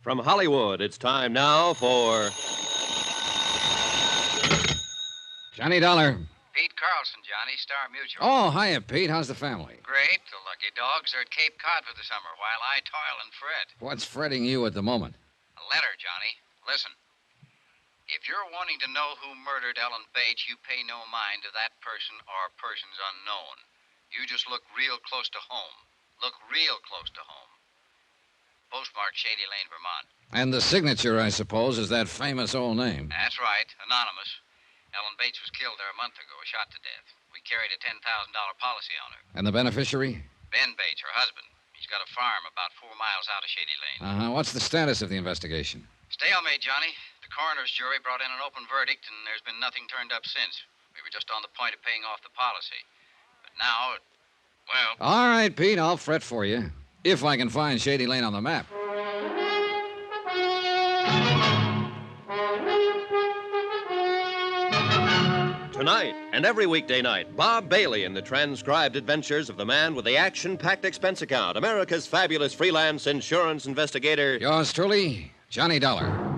From Hollywood, it's time now for Johnny Dollar. Pete Carlson, Johnny, Star Mutual. Oh, hiya, Pete. How's the family? Great. The lucky dogs are at Cape Cod for the summer while I toil and fret. What's fretting you at the moment? A letter, Johnny. Listen. If you're wanting to know who murdered Ellen Bates, you pay no mind to that person or persons unknown. You just look real close to home. Look real close to home. Postmark Shady Lane, Vermont. And the signature, I suppose, is that famous old name. That's right. Anonymous. Ellen Bates was killed there a month ago, shot to death. We carried a $10,000 policy on her. And the beneficiary? Ben Bates, her husband. He's got a farm about 4 miles out of Shady Lane. What's the status of the investigation? Stalemate, Johnny. The coroner's jury brought in an open verdict, and there's been nothing turned up since. We were just on the point of paying off the policy. But now, well... All right, Pete, I'll fret for you. If I can find Shady Lane on the map. Tonight and every weekday night, Bob Bailey in the transcribed adventures of the man with the action-packed expense account, America's fabulous freelance insurance investigator. Yours truly, Johnny Dollar.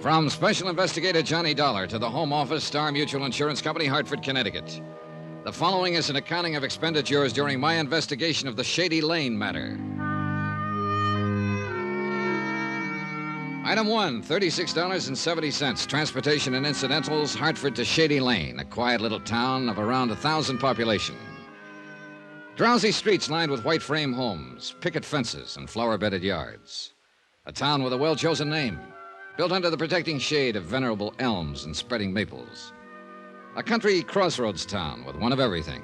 From Special Investigator Johnny Dollar to the Home Office, Star Mutual Insurance Company, Hartford, Connecticut. The following is an accounting of expenditures during my investigation of the Shady Lane Matter. Item 1, $36.70. Transportation and incidentals, Hartford to Shady Lane, a quiet little town of around 1,000 population. Drowsy streets lined with white frame homes, picket fences, and flower-bedded yards. A town with a well-chosen name, built under the protecting shade of venerable elms and spreading maples. A country crossroads town with one of everything.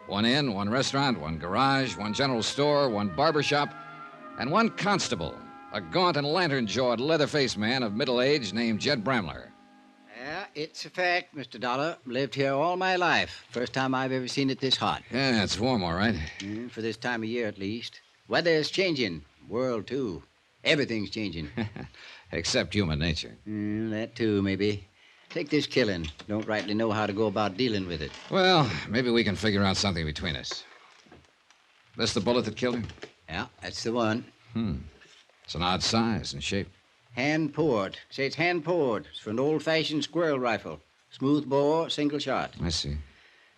One inn, one restaurant, one garage, one general store, one barber shop, and one constable, a gaunt and lantern-jawed, leather-faced man of middle age named Jed Bramler. Yeah, it's a fact, Mr. Dollar. Lived here all my life. First time I've ever seen it this hot. Yeah, it's warm, all right. For this time of year, at least. Weather's changing. World, too. Everything's changing. Except human nature. That, too, maybe. Take this killing. Don't rightly know how to go about dealing with it. Well, maybe we can figure out something between us. This the bullet that killed him? Yeah, that's the one. It's an odd size and shape. Hand poured. Say it's hand poured. It's for an old-fashioned squirrel rifle. Smooth bore, single shot. I see.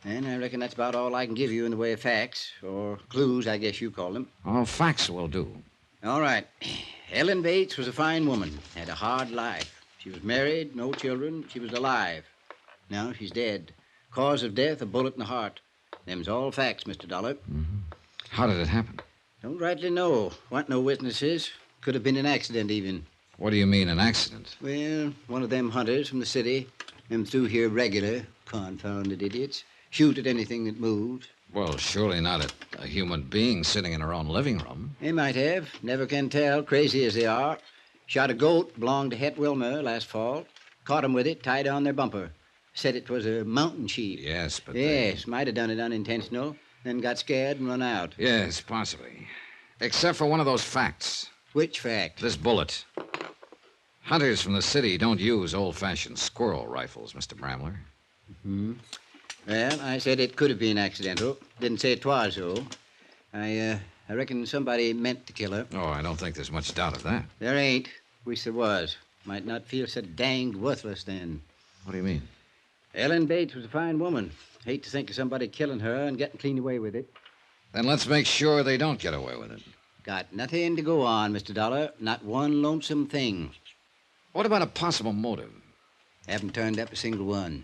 And I reckon that's about all I can give you in the way of facts, or clues, I guess you call them. Oh, facts will do. All right. Ellen Bates was a fine woman, had a hard life. She was married, no children. She was alive. Now she's dead. Cause of death, a bullet in the heart. Them's all facts, Mr. Dollar. How did it happen? Don't rightly know. Want no witnesses. Could have been an accident, even. What do you mean, an accident? Well, one of them hunters from the city. Them through here regular. Confounded idiots. Shoot at anything that moves. Well, surely not at a human being sitting in her own living room. They might have. Never can tell, crazy as they are. Shot a goat, belonged to Het Wilmer last fall. Caught 'em with it, tied on their bumper. Said it was a mountain sheep. Yes, but Yes, might have done it unintentional. Then got scared and run out. Yes, possibly. Except for one of those facts. Which fact? This bullet. Hunters from the city don't use old-fashioned squirrel rifles, Mr. Bramler. Well, I said it could have been accidental. Didn't say it was, though. I reckon somebody meant to kill her. Oh, I don't think there's much doubt of that. There ain't. Wish there was. Might not feel so danged worthless then. What do you mean? Ellen Bates was a fine woman. Hate to think of somebody killing her and getting clean away with it. Then let's make sure they don't get away with it. Got nothing to go on, Mr. Dollar. Not one lonesome thing. What about a possible motive? Haven't turned up a single one.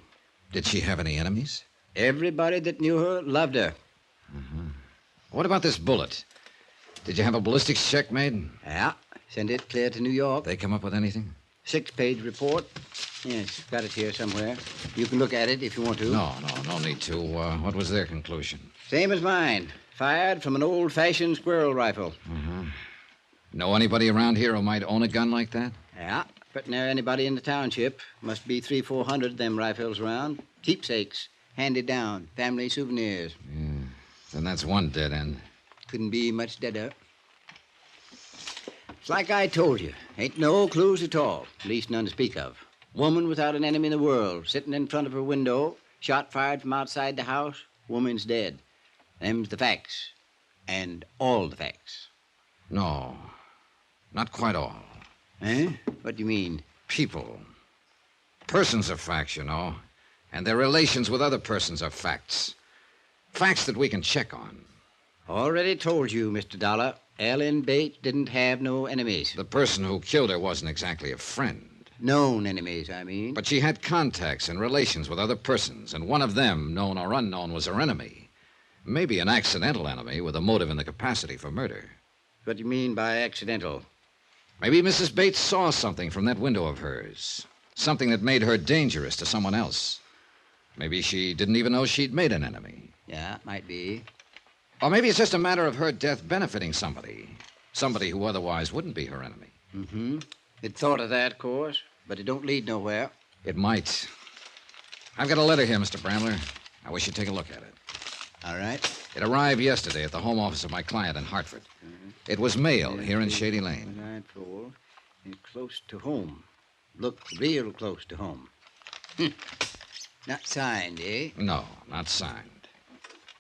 Did she have any enemies? Everybody that knew her loved her. What about this bullet? Did you have a ballistics check made? Yeah. Send it clear to New York. They come up with anything? 6-page report. Yes, got it here somewhere. You can look at it if you want to. No need to. What was their conclusion? Same as mine. Fired from an old-fashioned squirrel rifle. Know anybody around here who might own a gun like that? Yeah, but near anybody in the township. Must be 300-400 of them rifles around. Keepsakes. Handed down. Family souvenirs. Yeah. Then that's one dead end. Couldn't be much deader. It's like I told you. Ain't no clues at all. At least none to speak of. Woman without an enemy in the world, sitting in front of her window, shot fired from outside the house, woman's dead. Them's the facts. And all the facts. No, not quite all. Eh? What do you mean? People. Persons are facts, you know. And their relations with other persons are facts. Facts that we can check on. Already told you, Mr. Dollar. Ellen Bates didn't have no enemies. The person who killed her wasn't exactly a friend. Known enemies, I mean. But she had contacts and relations with other persons, and one of them, known or unknown, was her enemy. Maybe an accidental enemy with a motive and the capacity for murder. What do you mean by accidental? Maybe Mrs. Bates saw something from that window of hers. Something that made her dangerous to someone else. Maybe she didn't even know she'd made an enemy. Yeah, might be. Or maybe it's just a matter of her death benefiting somebody. Somebody who otherwise wouldn't be her enemy. Mm-hmm. It thought of that, of course, but it don't lead nowhere. It might. I've got a letter here, Mr. Bramler. I wish you'd take a look at it. All right. It arrived yesterday at the home office of my client in Hartford. It was mailed here in Shady Lane. Nightfall and close to home. Look real close to home. Not signed, eh? No, not signed.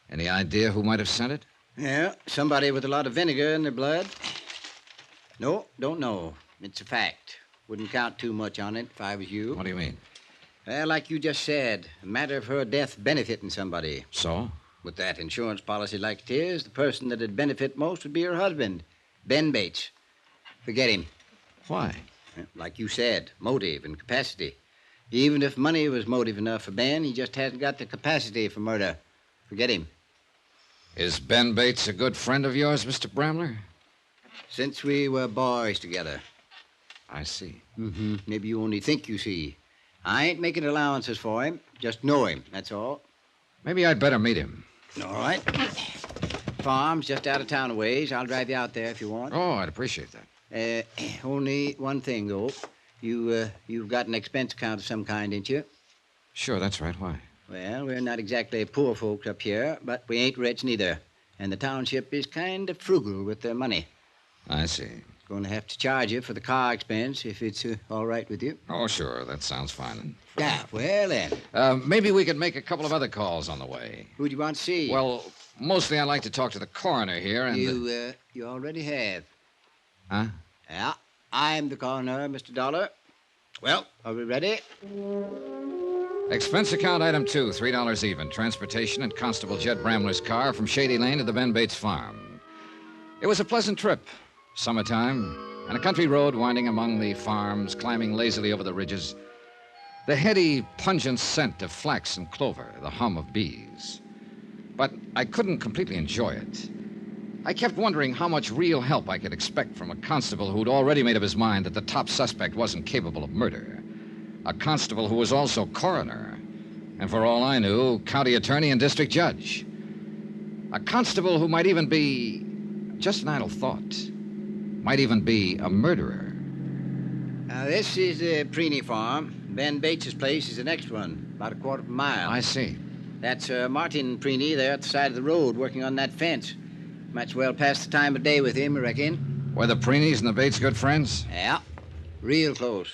Any idea who might have sent it? Yeah, somebody with a lot of vinegar in their blood. No, don't know. It's a fact. Wouldn't count too much on it if I was you. What do you mean? Well, like you just said, a matter of her death benefiting somebody. So? With that insurance policy like it is, the person that'd benefit most would be her husband, Ben Bates. Forget him. Why? Like you said, motive and capacity. Even if money was motive enough for Ben, he just hasn't got the capacity for murder. Forget him. Is Ben Bates a good friend of yours, Mr. Bramler? Since we were boys together. I see. Mm-hmm. Maybe you only think you see. I ain't making allowances for him. Just know him, that's all. Maybe I'd better meet him. All right. Farm's just out of town a ways. I'll drive you out there if you want. Oh, I'd appreciate that. Only one thing, though. You've got an expense account of some kind, ain't you? Sure, that's right. Why? Well, we're not exactly poor folks up here, but we ain't rich neither. And the township is kind of frugal with their money. I see. Going to have to charge you for the car expense if it's all right with you. Oh, sure. That sounds fine. Yeah, well then. Maybe we could make a couple of other calls on the way. Who do you want to see? Well, mostly I'd like to talk to the coroner here and... You already have. Huh? Yeah, I'm the coroner, Mr. Dollar. Well, are we ready? Expense account item 2, $3 even. Transportation and Constable Jed Bramler's car from Shady Lane to the Ben Bates farm. It was a pleasant trip. Summertime, and a country road winding among the farms, climbing lazily over the ridges. The heady, pungent scent of flax and clover, the hum of bees. But I couldn't completely enjoy it. I kept wondering how much real help I could expect from a constable who'd already made up his mind that the top suspect wasn't capable of murder. A constable who was also coroner, and for all I knew, county attorney and district judge. A constable who might even be, just an idle thought, might even be a murderer. Now, this is the Preeny farm. Ben Bates's place is the next one, about a quarter of a mile. I see. That's Martin Preeny there at the side of the road working on that fence. Might as well pass the time of day with him, I reckon. Were the Preenys and the Bates good friends? Yeah, real close.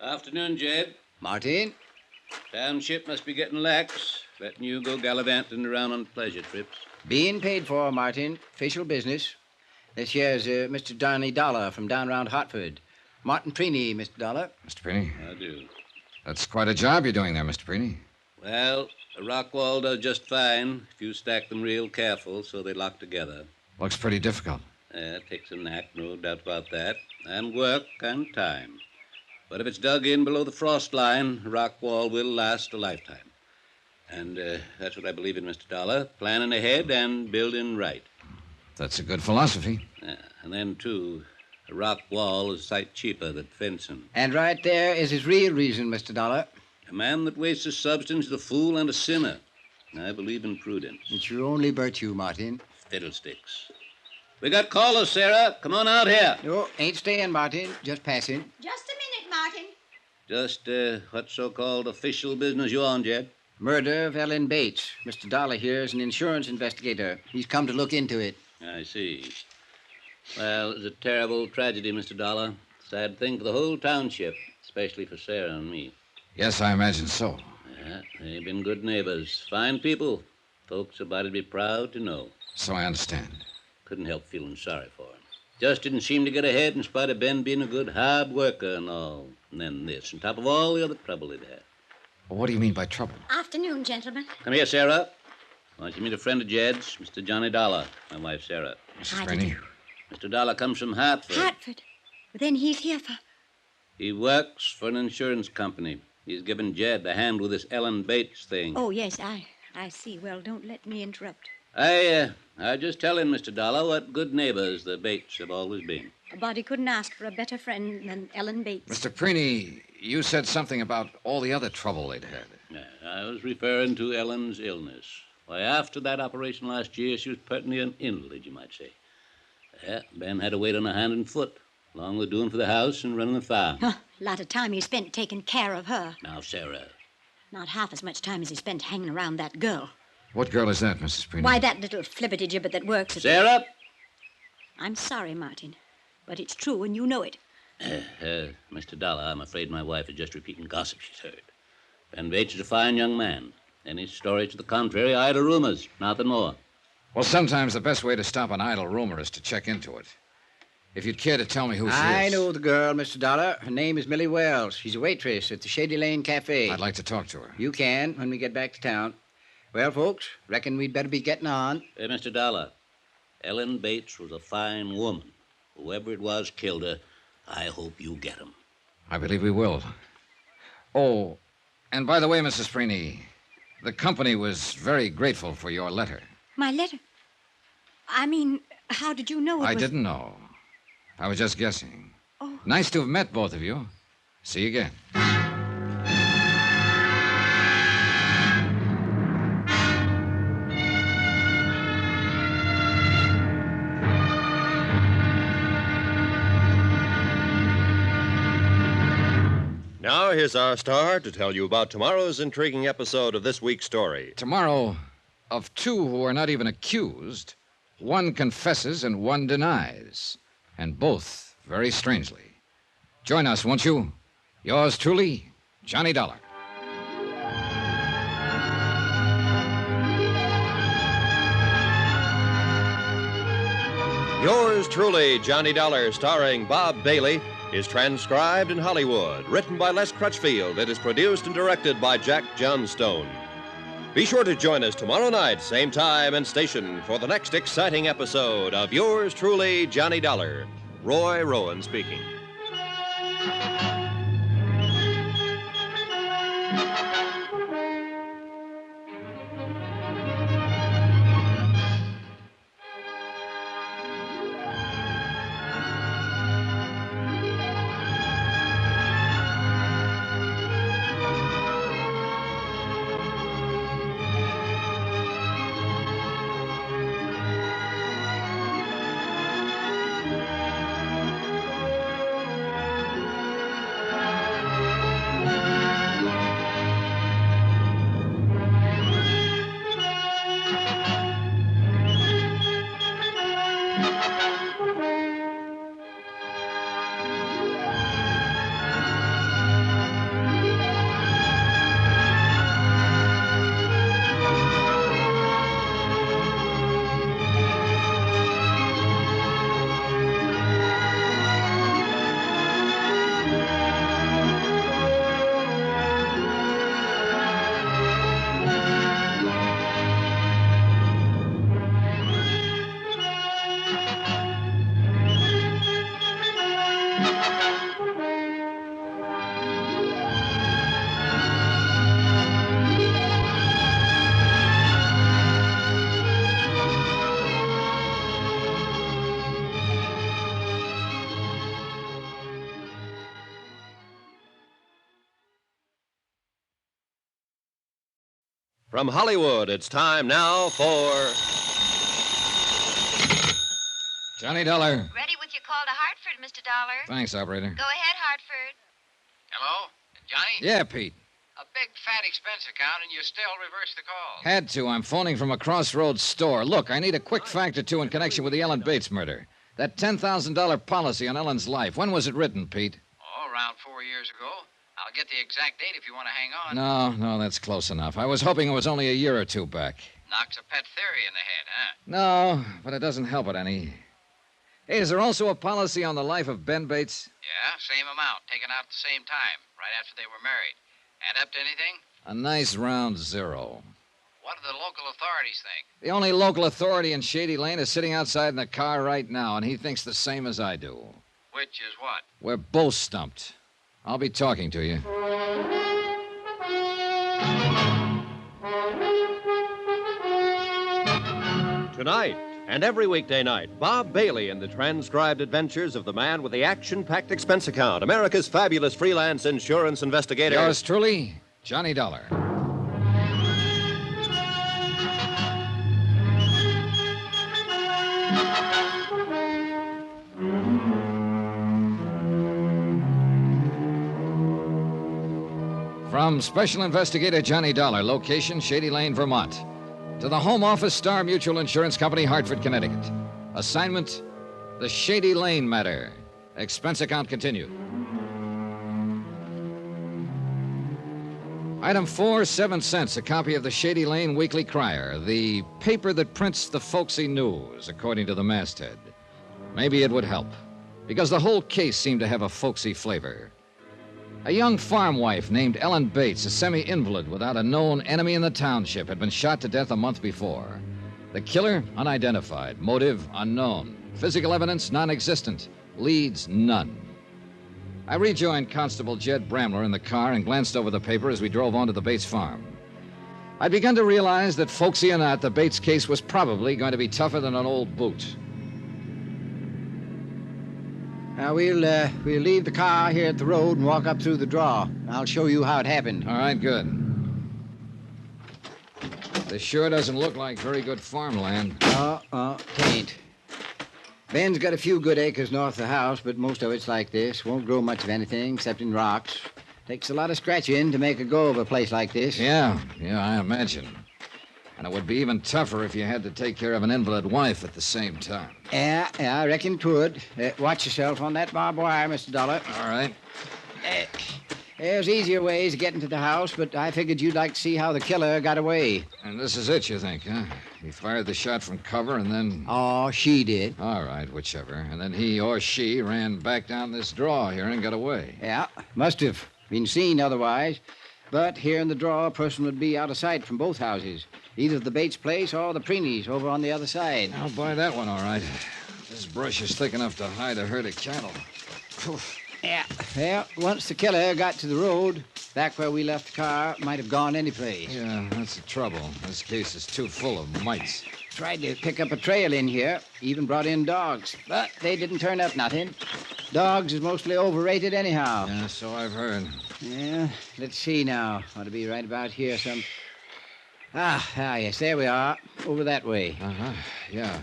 Afternoon, Jed. Martin? Township must be getting lax, letting you go gallivanting around on pleasure trips. Being paid for, Martin. Official business. This here's Mr. Darnley Dollar from down around Hartford. Martin Preeny, Mr. Dollar. Mr. Preeny? I do. That's quite a job you're doing there, Mr. Preeny. Well, a rock wall does just fine if you stack them real careful so they lock together. Looks pretty difficult. It takes a knack, no doubt about that, and work and time. But if it's dug in below the frost line, a rock wall will last a lifetime. And that's what I believe in, Mr. Dollar. Planning ahead and building right. That's a good philosophy. And then, too, a rock wall is a sight cheaper than fencing. And right there is his real reason, Mr. Dollar. A man that wastes his substance is a fool and a sinner. I believe in prudence. It's your only virtue, Martin. Fiddlesticks. We got callers, Sarah. Come on out here. No, ain't staying, Martin. Just passing. Just a minute, Martin. Just what so-called official business you on, Jed? Murder of Ellen Bates. Mr. Dollar here is an insurance investigator. He's come to look into it. I see. Well, it's a terrible tragedy, Mr. Dollar. Sad thing for the whole township. especially for Sarah and me. Yes, I imagine so. Yeah, they've been good neighbors, fine people. Folks about to be proud to know. So I understand. Couldn't help feeling sorry for him. Just didn't seem to get ahead in spite of Ben being a good hard worker and all. And then this, on top of all the other trouble he'd had. Well, what do you mean by trouble? Afternoon, gentlemen. Come here, Sarah. Why don't you meet a friend of Jed's, Mr. Johnny Dollar, my wife, Sarah. Mrs. How do Brainy? you Mr. Dollar comes from Hartford. Hartford. But then he's here for... He works for an insurance company. He's given Jed a hand with this Ellen Bates thing. Oh, yes, I see. Well, don't let me interrupt. I just tell him, Mr. Dollar, what good neighbors the Bates have always been. A body couldn't ask for a better friend than Ellen Bates. Mr. Preeny, you said something about all the other trouble they'd had. Yeah, I was referring to Ellen's illness. Why, after that operation last year, she was pertinently an invalid, you might say. Yeah, Ben had to wait on her hand and foot, along with doing for the house and running the farm. A lot of time he spent taking care of her. Now, Sarah. Not half as much time as he spent hanging around that girl. What girl is that, Mrs. Preeny? Why, that little flibbertigibbet that works at... Sarah! I'm sorry, Martin, but it's true and you know it. Mr. Dollar, I'm afraid my wife is just repeating gossip she's heard. Ben Bates is a fine young man. Any story to the contrary, idle rumors, nothing more. Well, sometimes the best way to stop an idle rumor is to check into it. If you'd care to tell me who she is. I know the girl, Mr. Dollar. Her name is Millie Wells. She's a waitress at the Shady Lane Cafe. I'd like to talk to her. You can when we get back to town. Well, folks, reckon we'd better be getting on. Hey, Mr. Dollar, Ellen Bates was a fine woman. Whoever it was killed her. I hope you get him. I believe we will. Oh, and by the way, Mrs. Preeny, the company was very grateful for your letter. My letter? I mean, how did you know it I was... didn't know. I was just guessing. Oh. Nice to have met both of you. See you again. Now, here's our star to tell you about tomorrow's intriguing episode of this week's story. Tomorrow, of two who are not even accused, one confesses and one denies, and both very strangely. Join us, won't you? Yours truly, Johnny Dollar. Yours truly, Johnny Dollar, starring Bob Bailey, is transcribed in Hollywood, written by Les Crutchfield, and is produced and directed by Jack Johnstone. Be sure to join us tomorrow night, same time and station, for the next exciting episode of Yours truly, Johnny Dollar. Roy Rowan speaking. From Hollywood, it's time now for... Johnny Dollar. Ready with your call to Hartford, Mr. Dollar. Thanks, operator. Go ahead, Hartford. Hello? Johnny? Yeah, Pete. A big fat expense account, and you still reverse the call. Had to. I'm phoning from a crossroads store. Look, I need a quick fact or two in connection with the Ellen Bates murder. That $10,000 policy on Ellen's life. When was it written, Pete? Oh, around 4 years ago. I'll get the exact date if you want to hang on. No, that's close enough. I was hoping it was only a year or two back. Knocks a pet theory in the head, huh? No, but it doesn't help it any. Hey, is there also a policy on the life of Ben Bates? Yeah, same amount, taken out at the same time, right after they were married. Add up to anything? A nice round zero. What do the local authorities think? The only local authority in Shady Lane is sitting outside in the car right now, and he thinks the same as I do. Which is what? We're both stumped. I'll be talking to you. Tonight and every weekday night, Bob Bailey in the transcribed adventures of the man with the action-packed expense account, America's fabulous freelance insurance investigator. Yours truly, Johnny Dollar. From Special Investigator Johnny Dollar, location Shady Lane, Vermont, to the Home Office Star Mutual Insurance Company, Hartford, Connecticut. Assignment, the Shady Lane Matter. Expense account continued. Item 4, 7 cents, a copy of the Shady Lane Weekly Crier, the paper that prints the folksy news, according to the masthead. Maybe it would help, because the whole case seemed to have a folksy flavor. A young farm wife named Ellen Bates, a semi-invalid without a known enemy in the township, had been shot to death a month before. The killer, unidentified. Motive, unknown. Physical evidence, non-existent. Leads, none. I rejoined Constable Jed Bramler in the car and glanced over the paper as we drove on to the Bates farm. I'd begun to realize that, folksy or not, the Bates case was probably going to be tougher than an old boot. Now, we'll leave the car here at the road and walk up through the draw. I'll show you how it happened. All right, good. This sure doesn't look like very good farmland. Tain't. Ben's got a few good acres north of the house, but most of it's like this. Won't grow much of anything except in rocks. Takes a lot of scratching to make a go of a place like this. Yeah, I imagine. And it would be even tougher if you had to take care of an invalid wife at the same time. Yeah, I reckon it would. Watch yourself on that barbed wire, Mr. Dollar. All right. There's easier ways of getting to the house, but I figured you'd like to see how the killer got away. And this is it, you think, huh? He fired the shot from cover and then... Oh, she did. All right, whichever. And then he or she ran back down this draw here and got away. Yeah, must have been seen otherwise. But here in the draw, a person would be out of sight from both houses. Either the Bates place or the Preeney's over on the other side. I'll buy that one, all right. This brush is thick enough to hide a herd of cattle. Yeah, well, once the killer got to the road, back where we left the car, might have gone any place. Yeah, that's the trouble. This case is too full of mites. Tried to pick up a trail in here, even brought in dogs, but they didn't turn up nothing. Dogs is mostly overrated anyhow. Yeah, so I've heard. Yeah, let's see now. Ought to be right about here some... yes, there we are. Over that way. Uh-huh, yeah,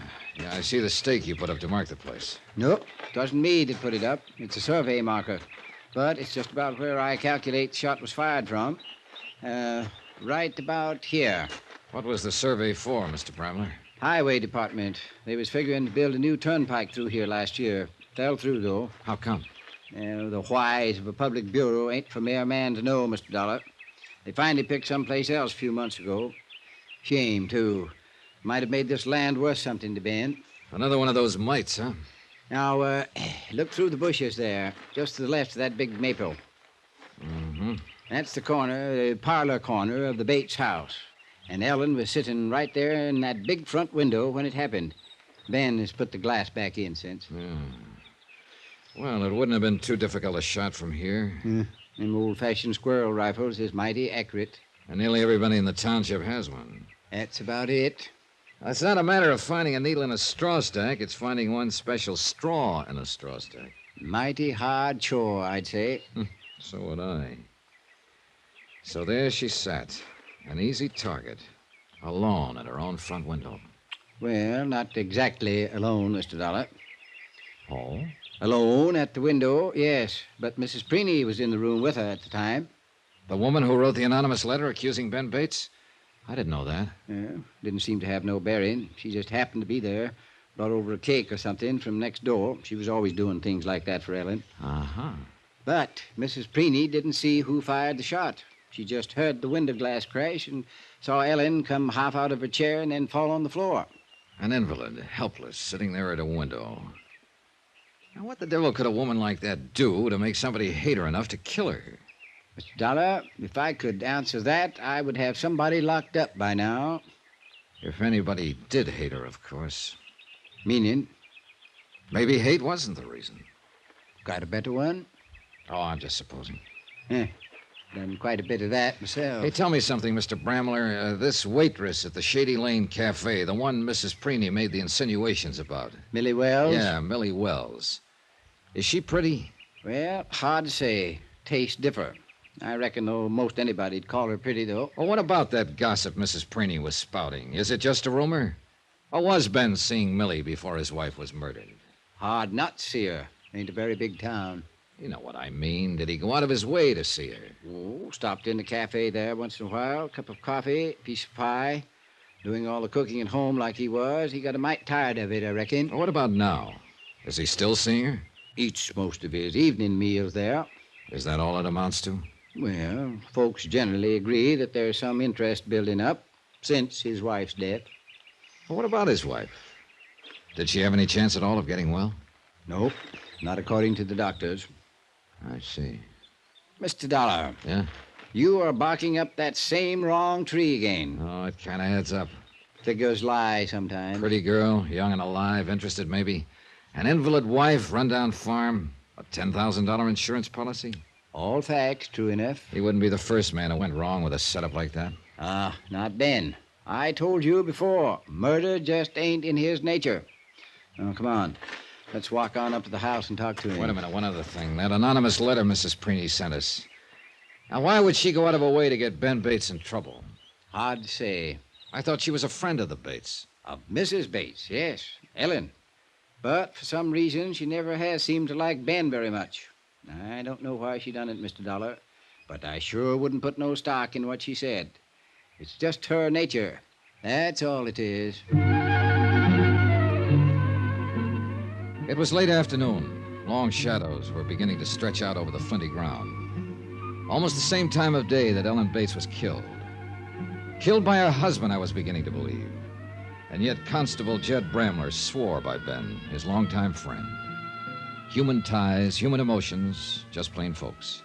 I see the stake you put up to mark the place. Nope, it wasn't me that put it up. It's a survey marker. But it's just about where I calculate the shot was fired from. Right about here. What was the survey for, Mr. Bramler? Highway Department. They was figuring to build a new turnpike through here last year. Fell through, though. How come? The whys of a public bureau ain't for mere man to know, Mr. Dollar. They finally picked someplace else a few months ago. Shame, too. Might have made this land worth something to Ben. Another one of those mites, huh? Now, look through the bushes there, just to the left of that big maple. Mm-hmm. That's the parlor corner of the Bates house. And Ellen was sitting right there in that big front window when it happened. Ben has put the glass back in since. Yeah. Well, it wouldn't have been too difficult a shot from here. Them old-fashioned squirrel rifles is mighty accurate. And nearly everybody in the township has one. That's about it. It's not a matter of finding a needle in a straw stack. It's finding one special straw in a straw stack. Mighty hard chore, I'd say. So would I. So there she sat, an easy target, alone at her own front window. Well, not exactly alone, Mr. Dollar. Oh? Alone at the window, yes. But Mrs. Preeney was in the room with her at the time. The woman who wrote the anonymous letter accusing Ben Bates? I didn't know that. Yeah, didn't seem to have no bearing. She just happened to be there. Brought over a cake or something from next door. She was always doing things like that for Ellen. Uh-huh. But Mrs. Preeny didn't see who fired the shot. She just heard the window glass crash and saw Ellen come half out of her chair and then fall on the floor. An invalid, helpless, sitting there at a window. Now, what the devil could a woman like that do to make somebody hate her enough to kill her? Mr. Dollar, if I could answer that, I would have somebody locked up by now. If anybody did hate her, of course. Meaning? Maybe hate wasn't the reason. Got a better one? Oh, I'm just supposing. Done quite a bit of that myself. Hey, tell me something, Mr. Bramler. This waitress at the Shady Lane Cafe, the one Mrs. Preeny made the insinuations about. Millie Wells? Yeah, Millie Wells. Is she pretty? Well, hard to say. Tastes differ. I reckon, though, most anybody'd call her pretty, though. Well, what about that gossip Mrs. Preeny was spouting? Is it just a rumor? Or was Ben seeing Millie before his wife was murdered? Hard not to see her. Ain't a very big town. You know what I mean. Did he go out of his way to see her? Oh, stopped in the cafe there once in a while. Cup of coffee, piece of pie. Doing all the cooking at home like he was. He got a mite tired of it, I reckon. Well, what about now? Is he still seeing her? Eats most of his evening meals there. Is that all it amounts to? Well, folks generally agree that there's some interest building up since his wife's death. Well, what about his wife? Did she have any chance at all of getting well? Nope, not according to the doctors. I see. Mr. Dollar. Yeah? You are barking up that same wrong tree again. Oh, it kind of adds up. Figures lie sometimes. Pretty girl, young and alive, interested maybe. An invalid wife, rundown farm, a $10,000 insurance policy. All facts, true enough. He wouldn't be the first man who went wrong with a setup like that. Not Ben. I told you before, murder just ain't in his nature. Now, come on. Let's walk on up to the house and talk to him. Wait a minute, one other thing. That anonymous letter Mrs. Preeny sent us. Now, why would she go out of her way to get Ben Bates in trouble? Hard to say. I thought she was a friend of the Bates. Of Mrs. Bates, yes. Ellen. But for some reason, she never has seemed to like Ben very much. I don't know why she done it, Mr. Dollar, but I sure wouldn't put no stock in what she said. It's just her nature. That's all it is. It was late afternoon. Long shadows were beginning to stretch out over the flinty ground. Almost the same time of day that Ellen Bates was killed. Killed by her husband, I was beginning to believe. And yet Constable Jed Bramler swore by Ben, his longtime friend. Human ties, human emotions, just plain folks.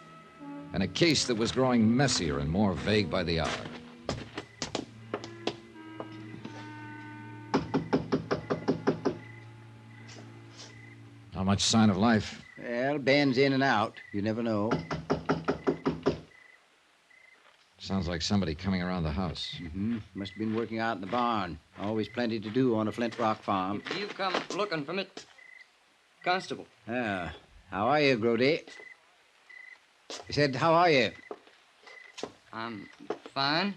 And a case that was growing messier and more vague by the hour. Not much sign of life. Well, Ben's in and out. You never know. Sounds like somebody coming around the house. Must have been working out in the barn. Always plenty to do on a Flint Rock farm. If you come looking for me, Constable. How are you, Grody? I said, how are you? I'm fine.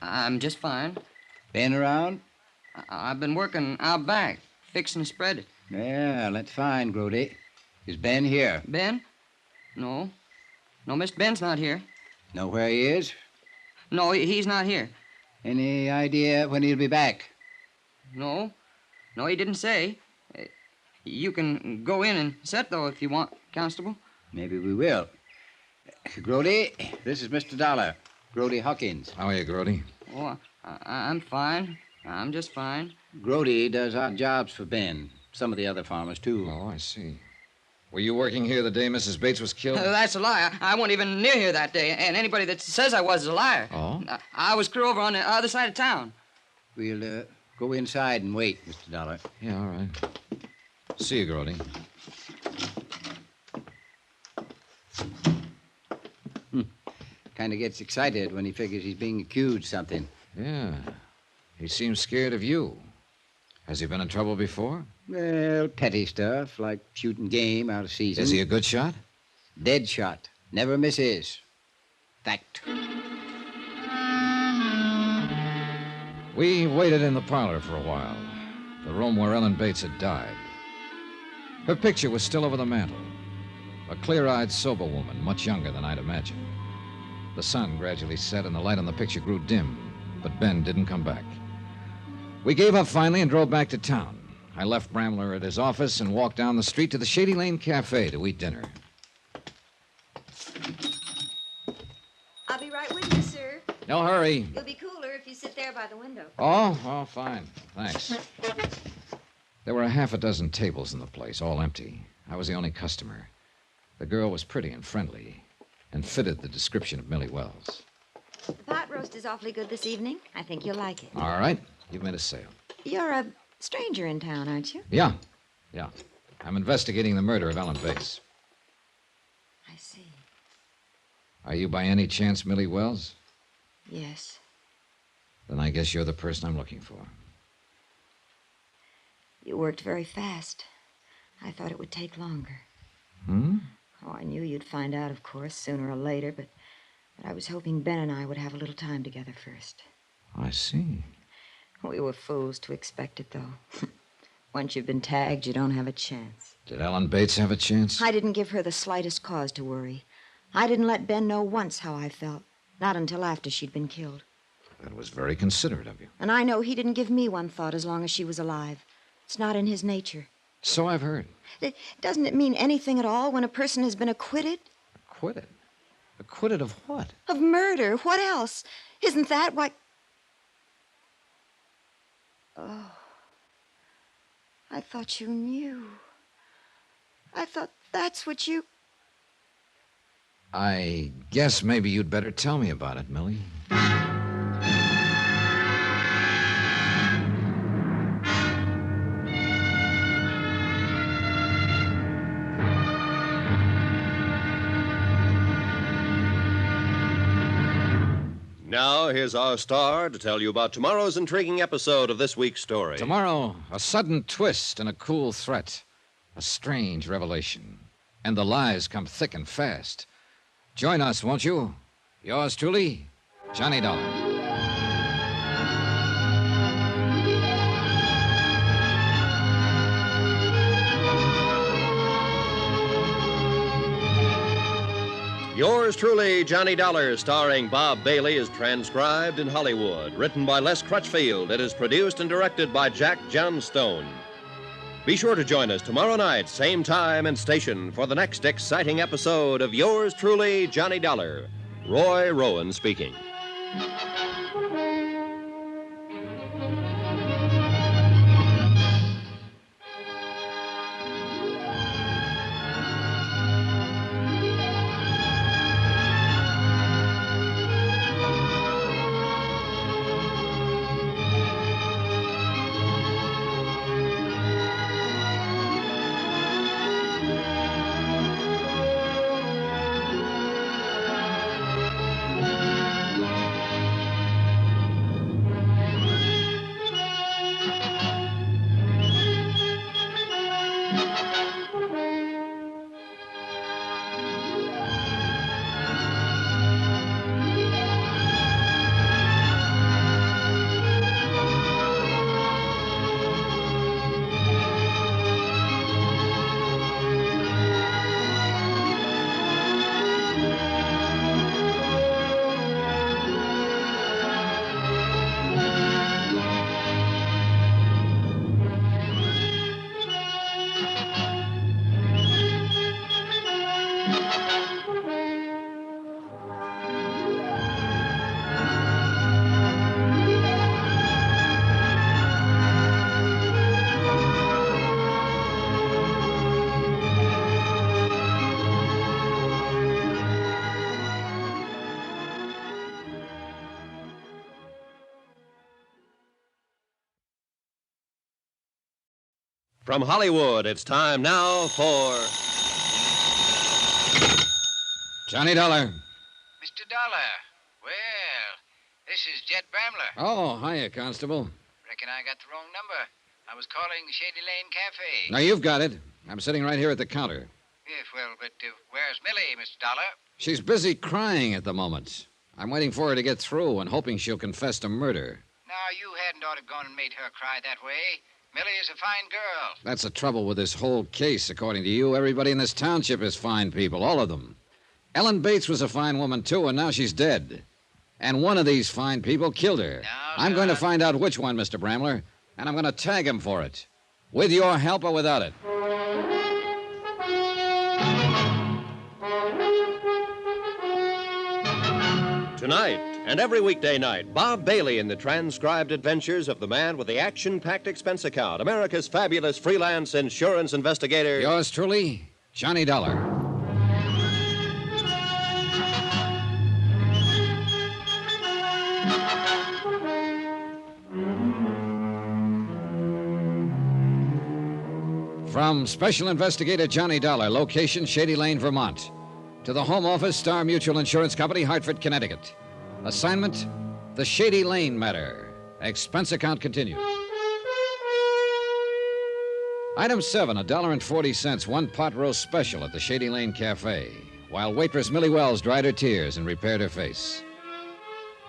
I'm just fine. Ben around? I've been working out back, fixing to spread it. Yeah, that's fine, Grody. Is Ben here? Ben? No. No, Mr. Ben's not here. Know where he is? No, he's not here. Any idea when he'll be back? No. No, he didn't say. You can go in and sit, though, if you want, Constable. Maybe we will. Grody, this is Mr. Dollar. Grody Hawkins. How are you, Grody? Oh, I'm fine. I'm just fine. Grody does odd jobs for Ben. Some of the other farmers, too. Oh, I see. Were you working here the day Mrs. Bates was killed? That's a lie. I wasn't even near here that day, and anybody that says I was is a liar. Oh? I was crew over on the other side of town. We'll go inside and wait, Mr. Dollar. Yeah, all right. See you, Grody. Kind of gets excited when he figures he's being accused something. Yeah. He seems scared of you. Has he been in trouble before? Well, petty stuff, like shooting game out of season. Is he a good shot? Dead shot. Never misses. Fact. We waited in the parlor for a while, the room where Ellen Bates had died. Her picture was still over the mantel. A clear-eyed, sober woman, much younger than I'd imagined. The sun gradually set and the light on the picture grew dim, but Ben didn't come back. We gave up finally and drove back to town. I left Bramler at his office and walked down the street to the Shady Lane Cafe to eat dinner. right with you, sir. No hurry. You'll be cooler if you sit there by the window. Oh, fine. Thanks. There were a half a dozen tables in the place, all empty. I was the only customer. The girl was pretty and friendly and fitted the description of Millie Wells. The pot roast is awfully good this evening. I think you'll like it. All right. You've made a sale. You're a stranger in town, aren't you? Yeah. I'm investigating the murder of Ellen Bates. I see. Are you by any chance Millie Wells? Yes. Then I guess you're the person I'm looking for. You worked very fast. I thought it would take longer. Hmm? Oh, I knew you'd find out, of course, sooner or later, but I was hoping Ben and I would have a little time together first. I see. We were fools to expect it, though. Once you've been tagged, you don't have a chance. Did Ellen Bates have a chance? I didn't give her the slightest cause to worry. I didn't let Ben know once how I felt. Not until after she'd been killed. That was very considerate of you. And I know he didn't give me one thought as long as she was alive. It's not in his nature. So I've heard. Doesn't it mean anything at all when a person has been acquitted? Acquitted? Acquitted of what? Of murder. What else? Isn't that why... Oh. I thought you knew. I thought that's what you... I guess maybe you'd better tell me about it, Millie. Now, here's our star to tell you about tomorrow's intriguing episode of this week's story. Tomorrow, a sudden twist and a cool threat. A strange revelation. And the lies come thick and fast. Join us, won't you? Yours truly, Johnny Dollar. Yours truly, Johnny Dollar, starring Bob Bailey, is transcribed in Hollywood. Written by Les Crutchfield. It is produced and directed by Jack Johnstone. Be sure to join us tomorrow night, same time and station, for the next exciting episode of Yours truly, Johnny Dollar. Roy Rowan speaking. From Hollywood, it's time now for... Johnny Dollar. Mr. Dollar. Well, this is Jet Bramler. Oh, hiya, Constable. Reckon I got the wrong number. I was calling the Shady Lane Cafe. Now, you've got it. I'm sitting right here at the counter. Yes, well, but where's Millie, Mr. Dollar? She's busy crying at the moment. I'm waiting for her to get through and hoping she'll confess to murder. Now, you hadn't ought to gone and made her cry that way. Millie is a fine girl. That's the trouble with this whole case, according to you. Everybody in this township is fine people, all of them. Ellen Bates was a fine woman, too, and now she's dead. And one of these fine people killed her. Now, I'm going to sir. find out which one, Mr. Bramler, and I'm going to tag him for it. With your help or without it. Tonight and every weekday night, Bob Bailey in the transcribed adventures of the man with the action-packed expense account, America's fabulous freelance insurance investigator. Yours truly, Johnny Dollar. From Special Investigator Johnny Dollar, location Shady Lane, Vermont, to the Home Office, Star Mutual Insurance Company, Hartford, Connecticut. Assignment, the Shady Lane Matter. Expense account continued. Item 7, $1.40, one pot roast special at the Shady Lane Cafe, while waitress Millie Wells dried her tears and repaired her face.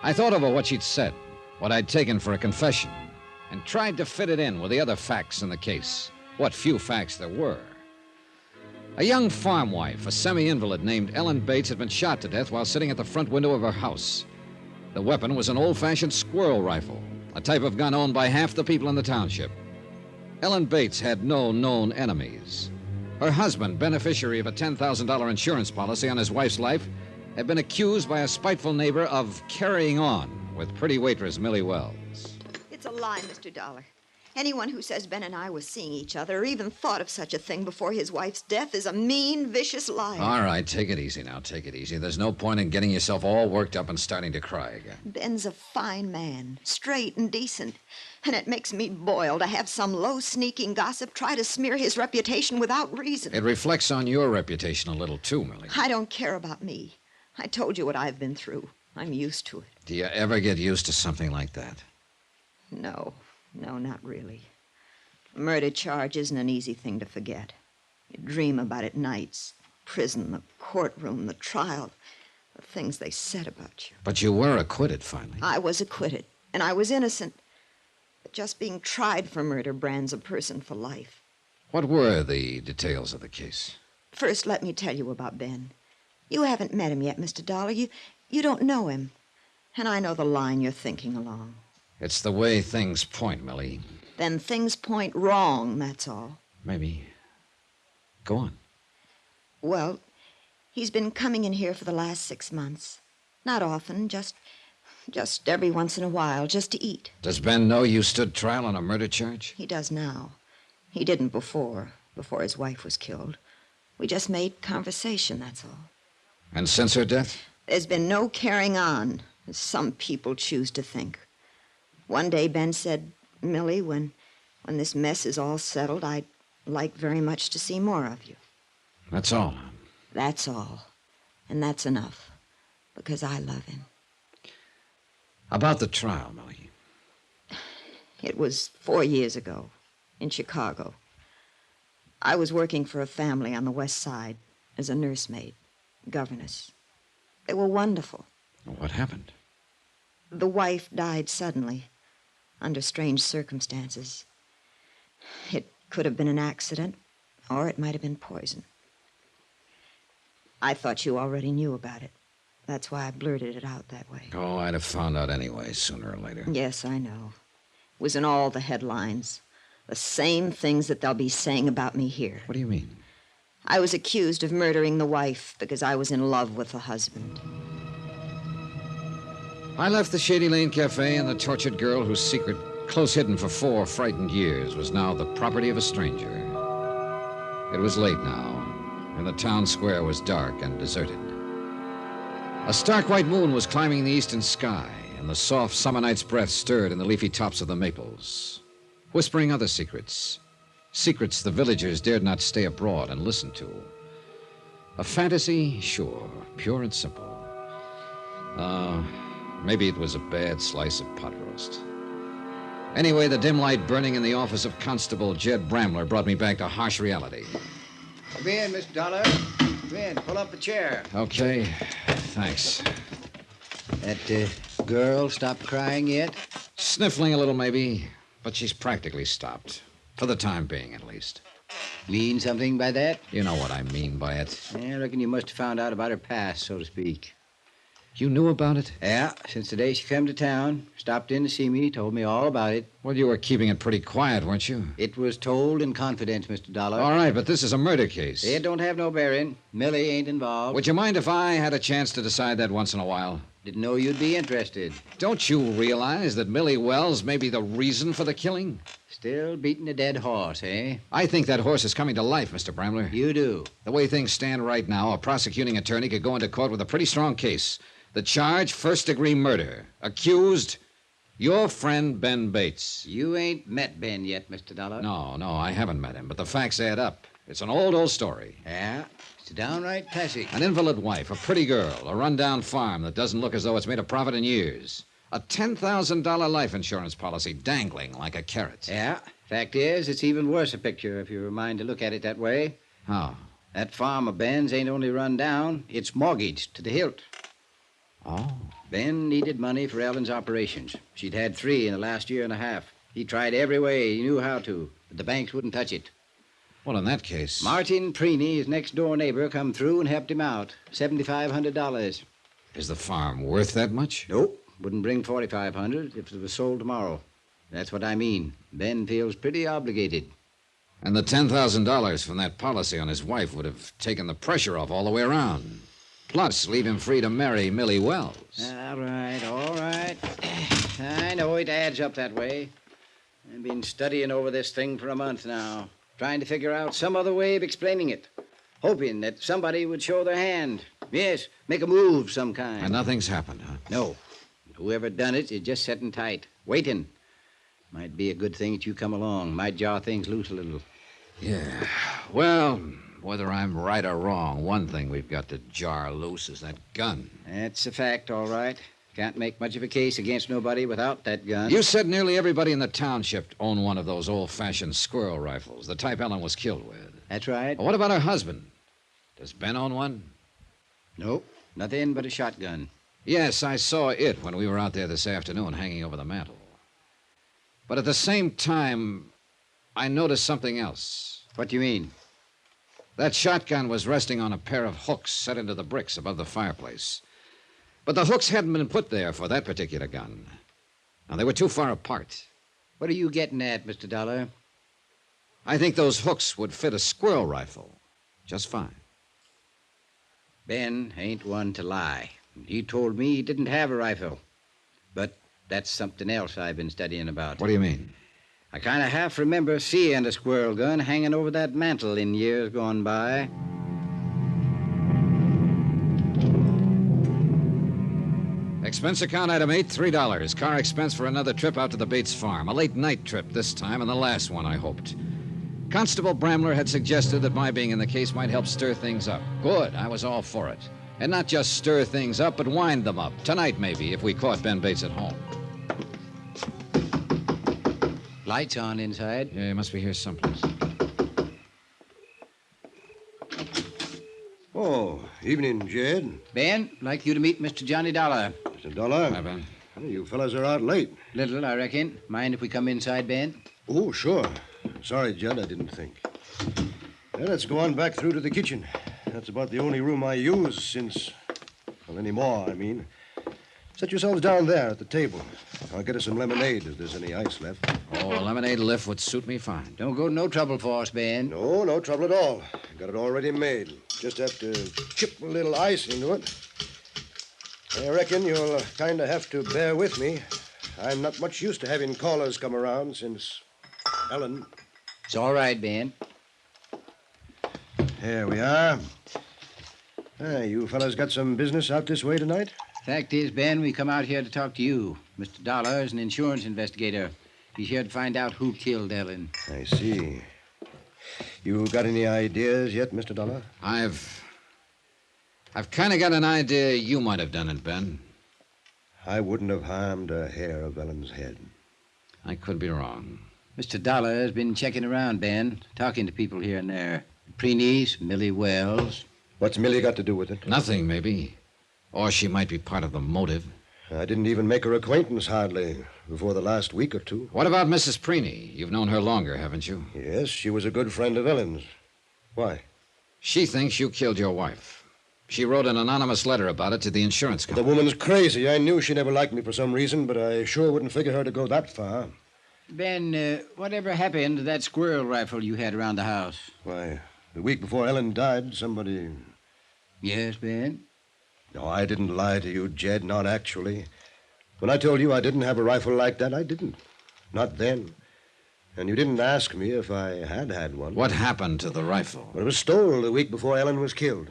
I thought over what she'd said, what I'd taken for a confession, and tried to fit it in with the other facts in the case, what few facts there were. A young farm wife, a semi-invalid named Ellen Bates, had been shot to death while sitting at the front window of her house. The weapon was an old-fashioned squirrel rifle, a type of gun owned by half the people in the township. Ellen Bates had no known enemies. Her husband, beneficiary of a $10,000 insurance policy on his wife's life, had been accused by a spiteful neighbor of carrying on with pretty waitress Millie Wells. It's a lie, Mr. Dollar. Anyone who says Ben and I were seeing each other or even thought of such a thing before his wife's death is a mean, vicious liar. All right, take it easy now, take it easy. There's no point in getting yourself all worked up and starting to cry again. Ben's a fine man, straight and decent. And it makes me boil to have some low, sneaking gossip try to smear his reputation without reason. It reflects on your reputation a little too, Millie. I don't care about me. I told you what I've been through. I'm used to it. Do you ever get used to something like that? No, not really. A murder charge isn't an easy thing to forget. You dream about it nights. Prison, the courtroom, the trial, the things they said about you. But you were acquitted finally. I was acquitted, and I was innocent. But just being tried for murder brands a person for life. What were the details of the case? First, let me tell you about Ben. You haven't met him yet, Mr. Dollar. You don't know him. And I know the line you're thinking along. It's the way things point, Millie. Then things point wrong, that's all. Maybe. Go on. Well, he's been coming in here for the last 6 months. Not often, just every once in a while, just to eat. Does Ben know you stood trial on a murder charge? He does now. He didn't before his wife was killed. We just made conversation, that's all. And since her death? There's been no carrying on, as some people choose to think. One day Ben said, Millie, when this mess is all settled, I'd like very much to see more of you. That's all. That's all. And that's enough. Because I love him. About the trial, Millie. It was 4 years ago, in Chicago. I was working for a family on the West Side as a nursemaid, governess. They were wonderful. What happened? The wife died suddenly, under strange circumstances. It could have been an accident, or it might have been poison. I thought you already knew about it. That's why I blurted it out that way. Oh, I'd have found out anyway, sooner or later. Yes, I know. It was in all the headlines. The same things that they'll be saying about me here. What do you mean? I was accused of murdering the wife because I was in love with the husband. I left the Shady Lane Cafe, and the tortured girl whose secret, close hidden for 4 frightened years, was now the property of a stranger. It was late now, and the town square was dark and deserted. A stark white moon was climbing the eastern sky, and the soft summer night's breath stirred in the leafy tops of the maples, whispering other secrets. Secrets the villagers dared not stay abroad and listen to. A fantasy, sure, pure and simple. Maybe it was a bad slice of pot roast. Anyway, the dim light burning in the office of Constable Jed Bramler brought me back to harsh reality. Come in, Mr. Dollar. Come in, pull up a chair. Okay, thanks. That girl stopped crying yet? Sniffling a little, maybe, but she's practically stopped. For the time being, at least. Mean something by that? You know what I mean by it. Yeah, I reckon you must have found out about her past, so to speak. You knew about it? Yeah, since the day she come to town. Stopped in to see me, told me all about it. Well, you were keeping it pretty quiet, weren't you? It was told in confidence, Mr. Dollar. All right, but this is a murder case. It don't have no bearing. Millie ain't involved. Would you mind if I had a chance to decide that once in a while? Didn't know you'd be interested. Don't you realize that Millie Wells may be the reason for the killing? Still beating a dead horse, eh? I think that horse is coming to life, Mr. Bramler. You do. The way things stand right now, a prosecuting attorney could go into court with a pretty strong case. The charge, first-degree murder. Accused, your friend Ben Bates. You ain't met Ben yet, Mr. Dollar. No, I haven't met him, but the facts add up. It's an old story. Yeah, it's downright classic. An invalid wife, a pretty girl, a rundown farm that doesn't look as though it's made a profit in years. A $10,000 life insurance policy dangling like a carrot. Yeah, fact is, it's even worse a picture if you're a mind to look at it that way. How? That farm of Ben's ain't only run down, it's mortgaged to the hilt. Oh? Ben needed money for Ellen's operations. She'd had 3 in the last year and a half. He tried every way he knew how to, but the banks wouldn't touch it. Well, in that case... Martin Preeny, his next-door neighbor, come through and helped him out. $7,500. Is the farm worth that much? Nope. Wouldn't bring $4,500 if it was sold tomorrow. That's what I mean. Ben feels pretty obligated. And the $10,000 from that policy on his wife would have taken the pressure off all the way around. Plus, leave him free to marry Millie Wells. All right. I know it adds up that way. I've been studying over this thing for a month now, trying to figure out some other way of explaining it, hoping that somebody would show their hand. Yes, make a move of some kind. And nothing's happened, huh? No. Whoever done it is just sitting tight, waiting. Might be a good thing that you come along. Might jar things loose a little. Yeah. Well, whether I'm right or wrong, one thing we've got to jar loose is that gun. That's a fact, all right. Can't make much of a case against nobody without that gun. You said nearly everybody in the township owned one of those old-fashioned squirrel rifles, the type Ellen was killed with. That's right. Well, what about her husband? Does Ben own one? Nope. Nothing but a shotgun. Yes, I saw it when we were out there this afternoon hanging over the mantel. But at the same time, I noticed something else. What do you mean? That shotgun was resting on a pair of hooks set into the bricks above the fireplace. But the hooks hadn't been put there for that particular gun. Now, they were too far apart. What are you getting at, Mr. Dollar? I think those hooks would fit a squirrel rifle just fine. Ben ain't one to lie. He told me he didn't have a rifle. But that's something else I've been studying about. What do you mean? I kind of half remember seeing a squirrel gun hanging over that mantel in years gone by. Expense account item 8, $3. Car expense for another trip out to the Bates farm. A late night trip this time, and the last one, I hoped. Constable Bramler had suggested that my being in the case might help stir things up. Good, I was all for it. And not just stir things up, but wind them up. Tonight, maybe, if we caught Ben Bates at home. Lights on inside. Yeah, he must be here someplace. Oh, evening, Jed. Ben, like you to meet Mr. Johnny Dollar. Mr. Dollar. Hi, Ben. You fellas are out late. Little, I reckon. Mind if we come inside, Ben? Oh, sure. Sorry, Jed, I didn't think. Well, let's go on back through to the kitchen. That's about the only room I use since... Well, anymore, I mean. Set yourselves down there at the table. I'll get us some lemonade if there's any ice left. Oh, a lemonade lift would suit me fine. Don't go to no trouble for us, Ben. No trouble at all. Got it already made. Just have to chip a little ice into it. I reckon you'll kind of have to bear with me. I'm not much used to having callers come around since Ellen. It's all right, Ben. Here we are. You fellas got some business out this way tonight? Fact is, Ben, we come out here to talk to you. Mr. Dollar is an insurance investigator. He's here to find out who killed Ellen. I see. You got any ideas yet, Mr. Dollar? I've kind of got an idea you might have done it, Ben. I wouldn't have harmed a hair of Ellen's head. I could be wrong. Mr. Dollar has been checking around, Ben, talking to people here and there. Pre-niece, Millie Wells. What's Millie got to do with it? Nothing, maybe. Or she might be part of the motive. I didn't even make her acquaintance, hardly, before the last week or two. What about Mrs. Preeny? You've known her longer, haven't you? Yes, she was a good friend of Ellen's. Why? She thinks you killed your wife. She wrote an anonymous letter about it to the insurance company. The woman's crazy. I knew she never liked me for some reason, but I sure wouldn't figure her to go that far. Ben, whatever happened to that squirrel rifle you had around the house? Why, the week before Ellen died, somebody... Yes, Ben? No, I didn't lie to you, Jed, not actually. When I told you I didn't have a rifle like that, I didn't. Not then. And you didn't ask me if I had one. What happened to the rifle? Well, it was stolen the week before Ellen was killed.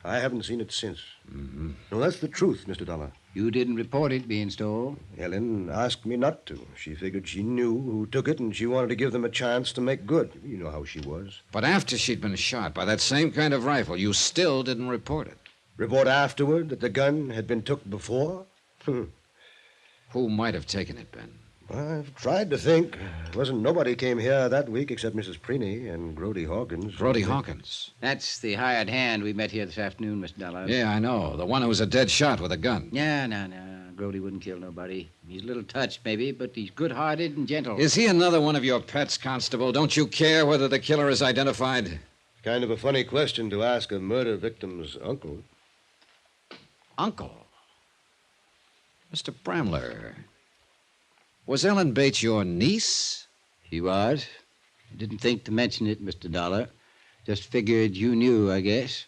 I haven't seen it since. Mm-hmm. No, that's the truth, Mr. Dollar. You didn't report it being stolen? Ellen asked me not to. She figured she knew who took it, and she wanted to give them a chance to make good. You know how she was. But after she'd been shot by that same kind of rifle, you still didn't report it. Report afterward that the gun had been took before? Who might have taken it, Ben? I've tried to think. Wasn't nobody came here that week except Mrs. Preeny and Grody Hawkins. Grody Hawkins? That's the hired hand we met here this afternoon, Mr. Dollar. Yeah, I know. The one who was a dead shot with a gun. No. Grody wouldn't kill nobody. He's a little touched, maybe, but he's good-hearted and gentle. Is he another one of your pets, Constable? Don't you care whether the killer is identified? Kind of a funny question to ask a murder victim's uncle. Uncle? Mr. Bramler, was Ellen Bates your niece? She was. Didn't think to mention it, Mr. Dollar. Just figured you knew, I guess.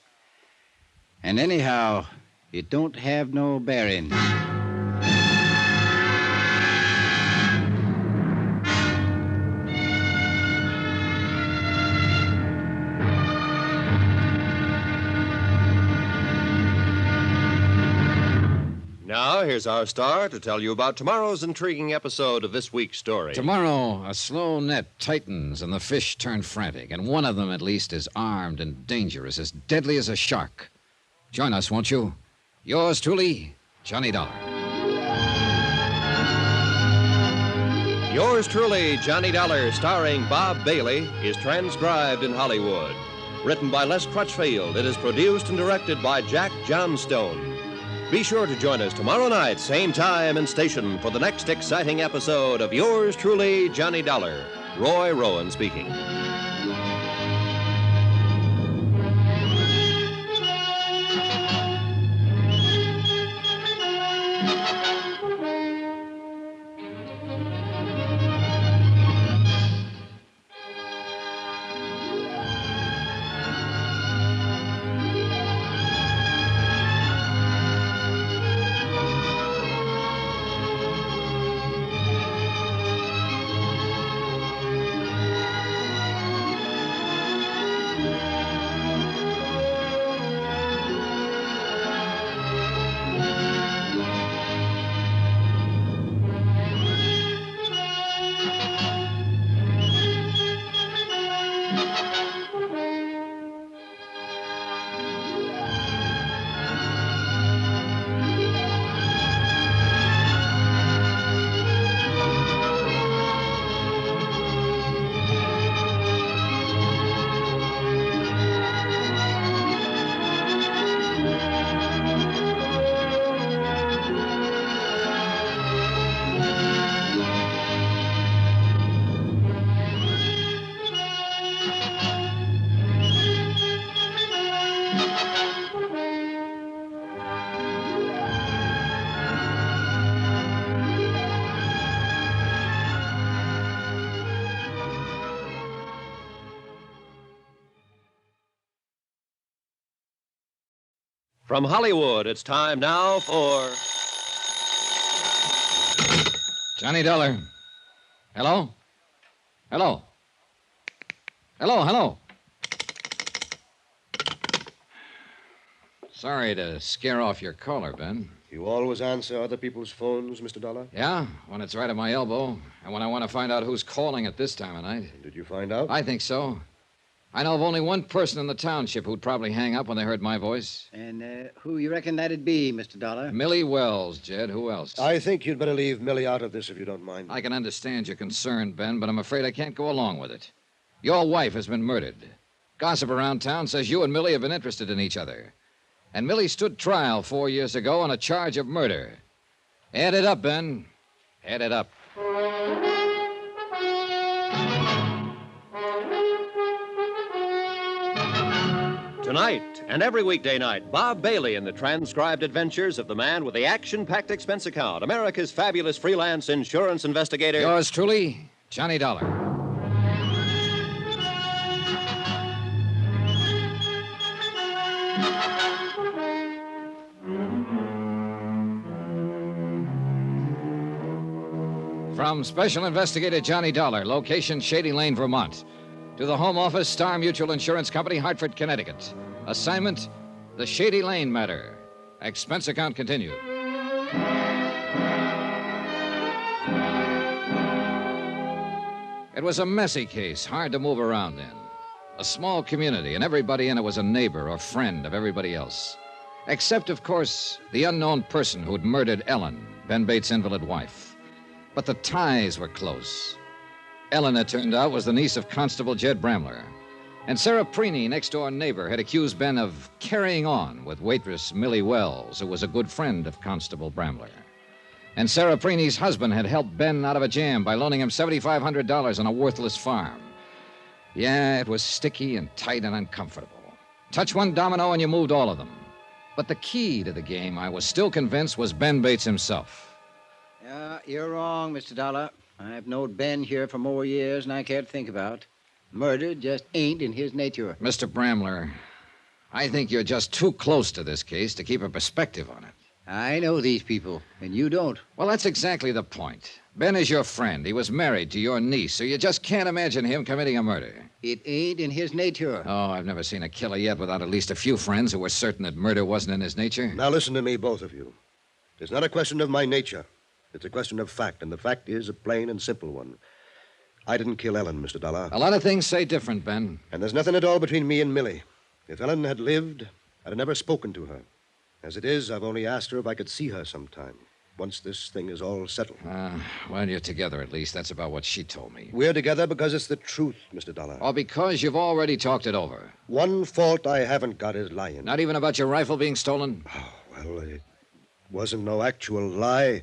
And anyhow, it don't have no bearing. Now, here's our star to tell you about tomorrow's intriguing episode of this week's story. Tomorrow, a slow net tightens and the fish turn frantic, and one of them, at least, is armed and dangerous, as deadly as a shark. Join us, won't you? Yours truly, Johnny Dollar. Yours truly, Johnny Dollar, starring Bob Bailey, is transcribed in Hollywood. Written by Les Crutchfield, it is produced and directed by Jack Johnstone. Be sure to join us tomorrow night, same time and station, for the next exciting episode of Yours truly, Johnny Dollar. Roy Rowan speaking. From Hollywood, it's time now for... Johnny Dollar. Hello? Hello? Hello? Sorry to scare off your caller, Ben. You always answer other people's phones, Mr. Dollar? Yeah, when it's right at my elbow, and when I want to find out who's calling at this time of night. Did you find out? I think so. I know of only one person in the township who'd probably hang up when they heard my voice. And who you reckon that'd be, Mr. Dollar? Millie Wells, Jed. Who else? I think you'd better leave Millie out of this if you don't mind. I can understand your concern, Ben, but I'm afraid I can't go along with it. Your wife has been murdered. Gossip around town says you and Millie have been interested in each other. And Millie stood trial 4 years ago on a charge of murder. Add it up, Ben. Add it up. Tonight and every weekday night, Bob Bailey in the transcribed adventures of the man with the action-packed expense account, America's fabulous freelance insurance investigator. Yours truly, Johnny Dollar. From Special Investigator Johnny Dollar, location Shady Lane, Vermont, to the Home Office, Star Mutual Insurance Company, Hartford, Connecticut. Assignment, the Shady Lane Matter. Expense account continued. It was a messy case, hard to move around in. A small community, and everybody in it was a neighbor or friend of everybody else. Except, of course, the unknown person who'd murdered Ellen, Ben Bates' invalid wife. But the ties were close. Ellen, it turned out, was the niece of Constable Jed Bramler. And Sarah Preeny, next-door neighbor, had accused Ben of carrying on with waitress Millie Wells, who was a good friend of Constable Bramler. And Sarah Preeny's husband had helped Ben out of a jam by loaning him $7,500 on a worthless farm. Yeah, it was sticky and tight and uncomfortable. Touch one domino and you moved all of them. But the key to the game, I was still convinced, was Ben Bates himself. You're wrong, Mr. Dollar. I've known Ben here for more years than I care to think about. Murder just ain't in his nature. Mr. Bramler, I think you're just too close to this case to keep a perspective on it. I know these people, and you don't. Well, that's exactly the point. Ben is your friend. He was married to your niece, so you just can't imagine him committing a murder. It ain't in his nature. Oh, I've never seen a killer yet without at least a few friends who were certain that murder wasn't in his nature. Now listen to me, both of you. It's not a question of my nature. It's a question of fact, and the fact is a plain and simple one. I didn't kill Ellen, Mr. Dollar. A lot of things say different, Ben. And there's nothing at all between me and Millie. If Ellen had lived, I'd have never spoken to her. As it is, I've only asked her if I could see her sometime, once this thing is all settled. Well, you're together at least. That's about what she told me. We're together because it's the truth, Mr. Dollar. Or because you've already talked it over. One fault I haven't got is lying. Not even about your rifle being stolen? Oh, well, it wasn't no actual lie.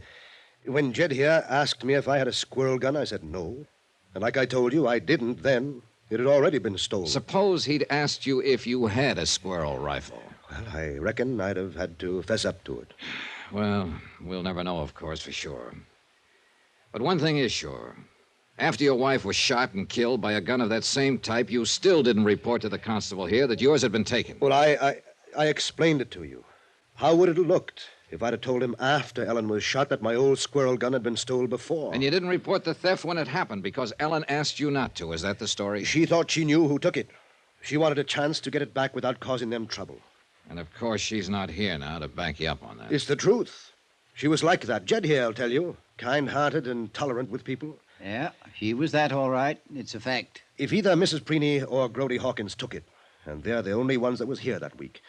When Jed here asked me if I had a squirrel gun, I said no. And like I told you, I didn't then. It had already been stolen. Suppose he'd asked you if you had a squirrel rifle. Well, I reckon I'd have had to fess up to it. Well, we'll never know, of course, for sure. But one thing is sure. After your wife was shot and killed by a gun of that same type, you still didn't report to the constable here that yours had been taken. Well, I explained it to you. How would it have looked if I'd have told him after Ellen was shot that my old squirrel gun had been stolen before? And you didn't report the theft when it happened because Ellen asked you not to. Is that the story? She thought she knew who took it. She wanted a chance to get it back without causing them trouble. And, of course, she's not here now to back you up on that. It's the truth. She was like that. Jed here, I'll tell you. Kind-hearted and tolerant with people. Yeah, she was that all right. It's a fact. If either Mrs. Preeny or Grody Hawkins took it, and they're the only ones that was here that week,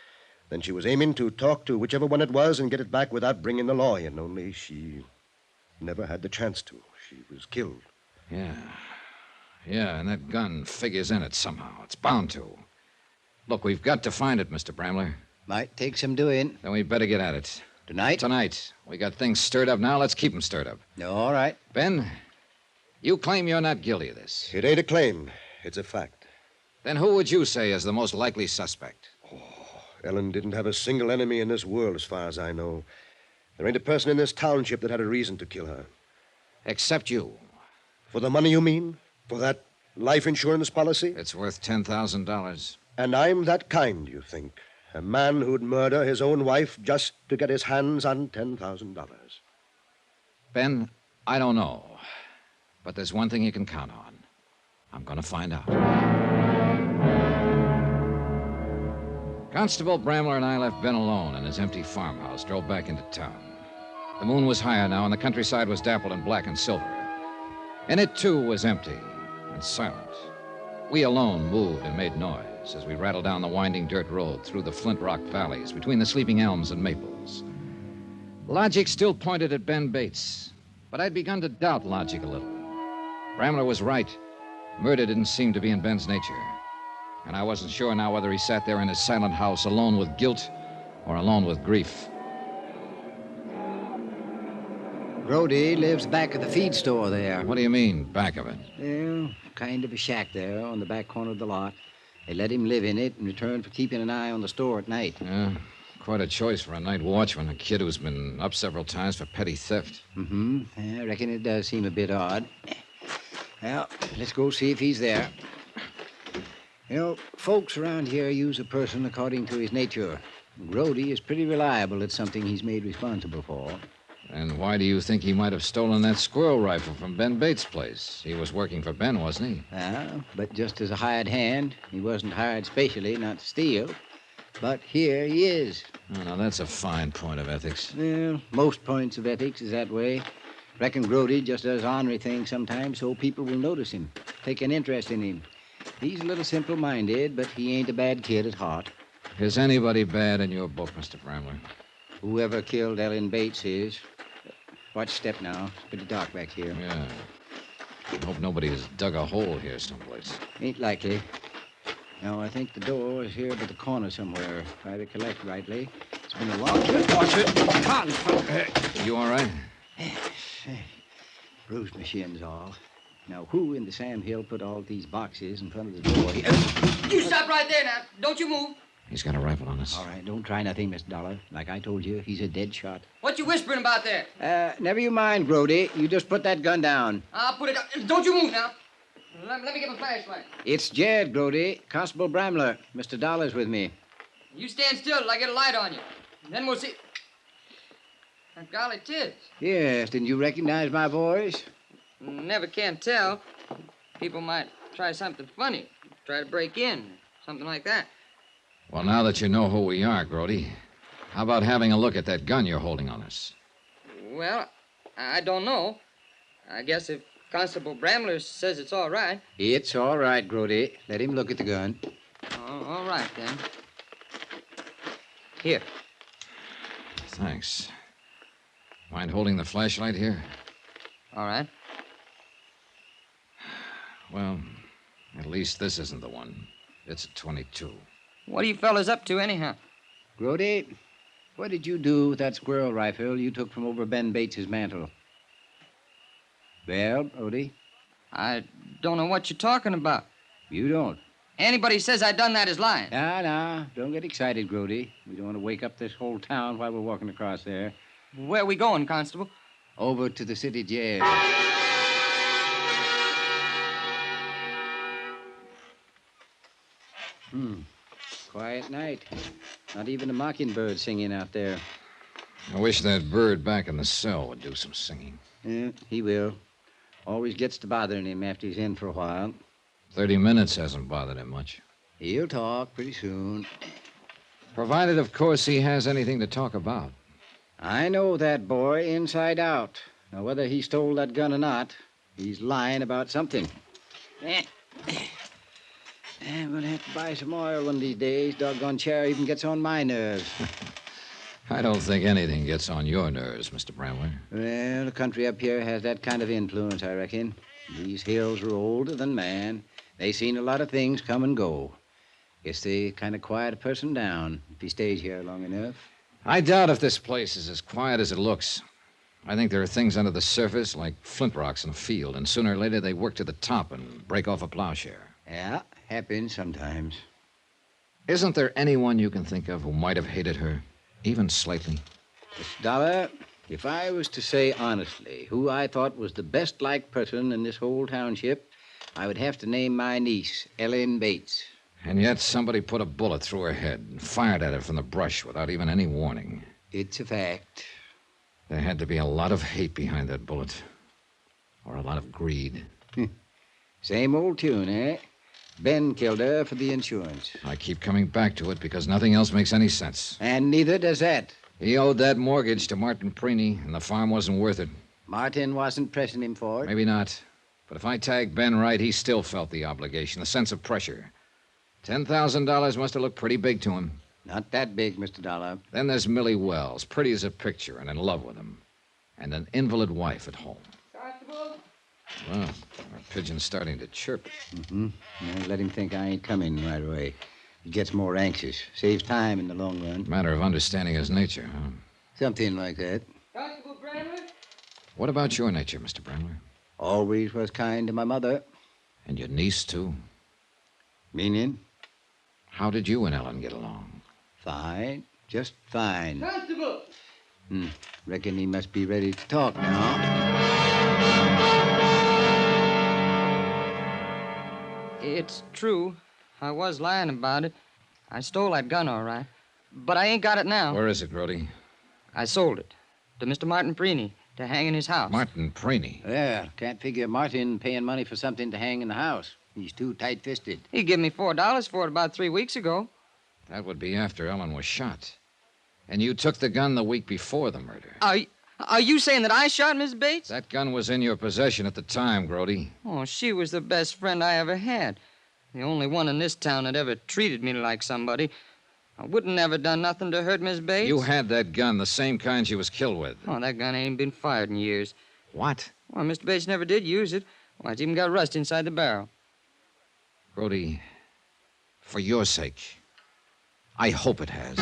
then she was aiming to talk to whichever one it was and get it back without bringing the law in, only she never had the chance to. She was killed. Yeah, and that gun figures in it somehow. It's bound to. Look, we've got to find it, Mr. Bramler. Might take some doing. Then we better get at it. Tonight? Tonight. We got things stirred up now. Let's keep them stirred up. All right. Ben, you claim you're not guilty of this. It ain't a claim. It's a fact. Then who would you say is the most likely suspect? Ellen didn't have a single enemy in this world, as far as I know. There ain't a person in this township that had a reason to kill her. Except you. For the money, you mean? For that life insurance policy? It's worth $10,000. And I'm that kind, you think? A man who'd murder his own wife just to get his hands on $10,000. Ben, I don't know. But there's one thing you can count on. I'm going to find out. Constable Bramler and I left Ben alone in his empty farmhouse, drove back into town. The moon was higher now, and the countryside was dappled in black and silver. And it, too, was empty and silent. We alone moved and made noise as we rattled down the winding dirt road through the flint rock valleys between the sleeping elms and maples. Logic still pointed at Ben Bates, but I'd begun to doubt logic a little. Bramler was right. Murder didn't seem to be in Ben's nature. And I wasn't sure now whether he sat there in his silent house alone with guilt or alone with grief. Grody lives back at the feed store there. What do you mean, back of it? Well, kind of a shack there on the back corner of the lot. They let him live in it in return for keeping an eye on the store at night. Yeah, quite a choice for a night watchman, a kid who's been up several times for petty theft. Mm-hmm. I reckon it does seem a bit odd. Well, let's go see if he's there. You know, folks around here use a person according to his nature. Grody is pretty reliable at something he's made responsible for. And why do you think he might have stolen that squirrel rifle from Ben Bates' place? He was working for Ben, wasn't he? But just as a hired hand, he wasn't hired specially not to steal. But here he is. Oh, now, that's a fine point of ethics. Well, most points of ethics is that way. Reckon Grody just does ornery things sometimes so people will notice him, take an interest in him. He's a little simple-minded, but he ain't a bad kid at heart. Is anybody bad in your book, Mr. Bramley? Whoever killed Ellen Bates is. Watch step now. It's pretty dark back here. Yeah. I hope nobody has dug a hole here someplace. Ain't likely. No, I think the door is here by the corner somewhere, if I recollect rightly. It's been a long time. Watch it. You all right? Bruised my shins all. Now, who in the Sam Hill put all these boxes in front of the door here? You stop right there now. Don't you move. He's got a rifle on us. All right, don't try nothing, Mr. Dollar. Like I told you, he's a dead shot. What you whispering about there? Never you mind, Grody. You just put that gun down. I'll put it down. Don't you move now. Let me get my flashlight. It's Jed, Grody. Constable Bramler. Mr. Dollar's with me. You stand still till I get a light on you. And then we'll see. Golly, tis. Yes, didn't you recognize my voice? Never can tell. People might try something funny. Try to break in. Something like that. Well, now that you know who we are, Grody, how about having a look at that gun you're holding on us? Well, I don't know. I guess if Constable Bramler says it's all right. It's all right, Grody. Let him look at the gun. All right, then. Here. Thanks. Mind holding the flashlight here? All right. Well, at least this isn't the one. It's a .22. What are you fellas up to, anyhow? Grody, what did you do with that squirrel rifle you took from over Ben Bates's mantel? Well, Grody? I don't know what you're talking about. You don't? Anybody says I done that is lying. Nah. Don't get excited, Grody. We don't want to wake up this whole town while we're walking across there. Where are we going, Constable? Over to the city jail. Quiet night. Not even a mockingbird singing out there. I wish that bird back in the cell would do some singing. Yeah, he will. Always gets to bothering him after he's in for a while. 30 minutes hasn't bothered him much. He'll talk pretty soon. Provided, of course, he has anything to talk about. I know that boy inside out. Now, whether he stole that gun or not, he's lying about something. I'm going to have to buy some oil one of these days. Doggone chair even gets on my nerves. I don't think anything gets on your nerves, Mr. Bramley. Well, the country up here has that kind of influence, I reckon. These hills are older than man. They seen a lot of things come and go. Guess they kind of quiet a person down if he stays here long enough. I doubt if this place is as quiet as it looks. I think there are things under the surface like flint rocks in a field, and sooner or later they work to the top and break off a plowshare. Yeah, happens sometimes. Isn't there anyone you can think of who might have hated her, even slightly? Mr. Dollar, if I was to say honestly who I thought was the best-liked person in this whole township, I would have to name my niece, Ellen Bates. And yet somebody put a bullet through her head and fired at her from the brush without even any warning. It's a fact. There had to be a lot of hate behind that bullet. Or a lot of greed. Same old tune, eh? Ben killed her for the insurance. I keep coming back to it because nothing else makes any sense. And neither does that. He owed that mortgage to Martin Preeny, and the farm wasn't worth it. Martin wasn't pressing him for it. Maybe not. But if I tagged Ben right, he still felt the obligation, the sense of pressure. $10,000 must have looked pretty big to him. Not that big, Mr. Dollar. Then there's Millie Wells, pretty as a picture and in love with him. And an invalid wife at home. Constable? Well, our pigeon's starting to chirp. Now, let him think I ain't coming right away. He gets more anxious. Saves time in the long run. Matter of understanding his nature, huh? Something like that. Constable Bramley? What about your nature, Mr. Bramley? Always was kind to my mother. And your niece, too? Meaning? How did you and Ellen get along? Fine. Just fine. Constable! Reckon he must be ready to talk now. It's true. I was lying about it. I stole that gun, all right. But I ain't got it now. Where is it, Grody? I sold it. to Mr. Martin Preeny to hang in his house. Martin Preeny. Well, can't figure Martin paying money for something to hang in the house. He's too tight-fisted. He gave me $4 for it about 3 weeks ago. That would be after Ellen was shot. And you took the gun the week before the murder. Are you saying that I shot Miss Bates? That gun was in your possession at the time, Grody. Oh, she was the best friend I ever had. The only one in this town that ever treated me like somebody. I wouldn't never done nothing to hurt Miss Bates. You had that gun, the same kind she was killed with. Oh, that gun ain't been fired in years. What? Well, Mr. Bates never did use it. Why, it's even got rust inside the barrel. Grody, for your sake, I hope it has.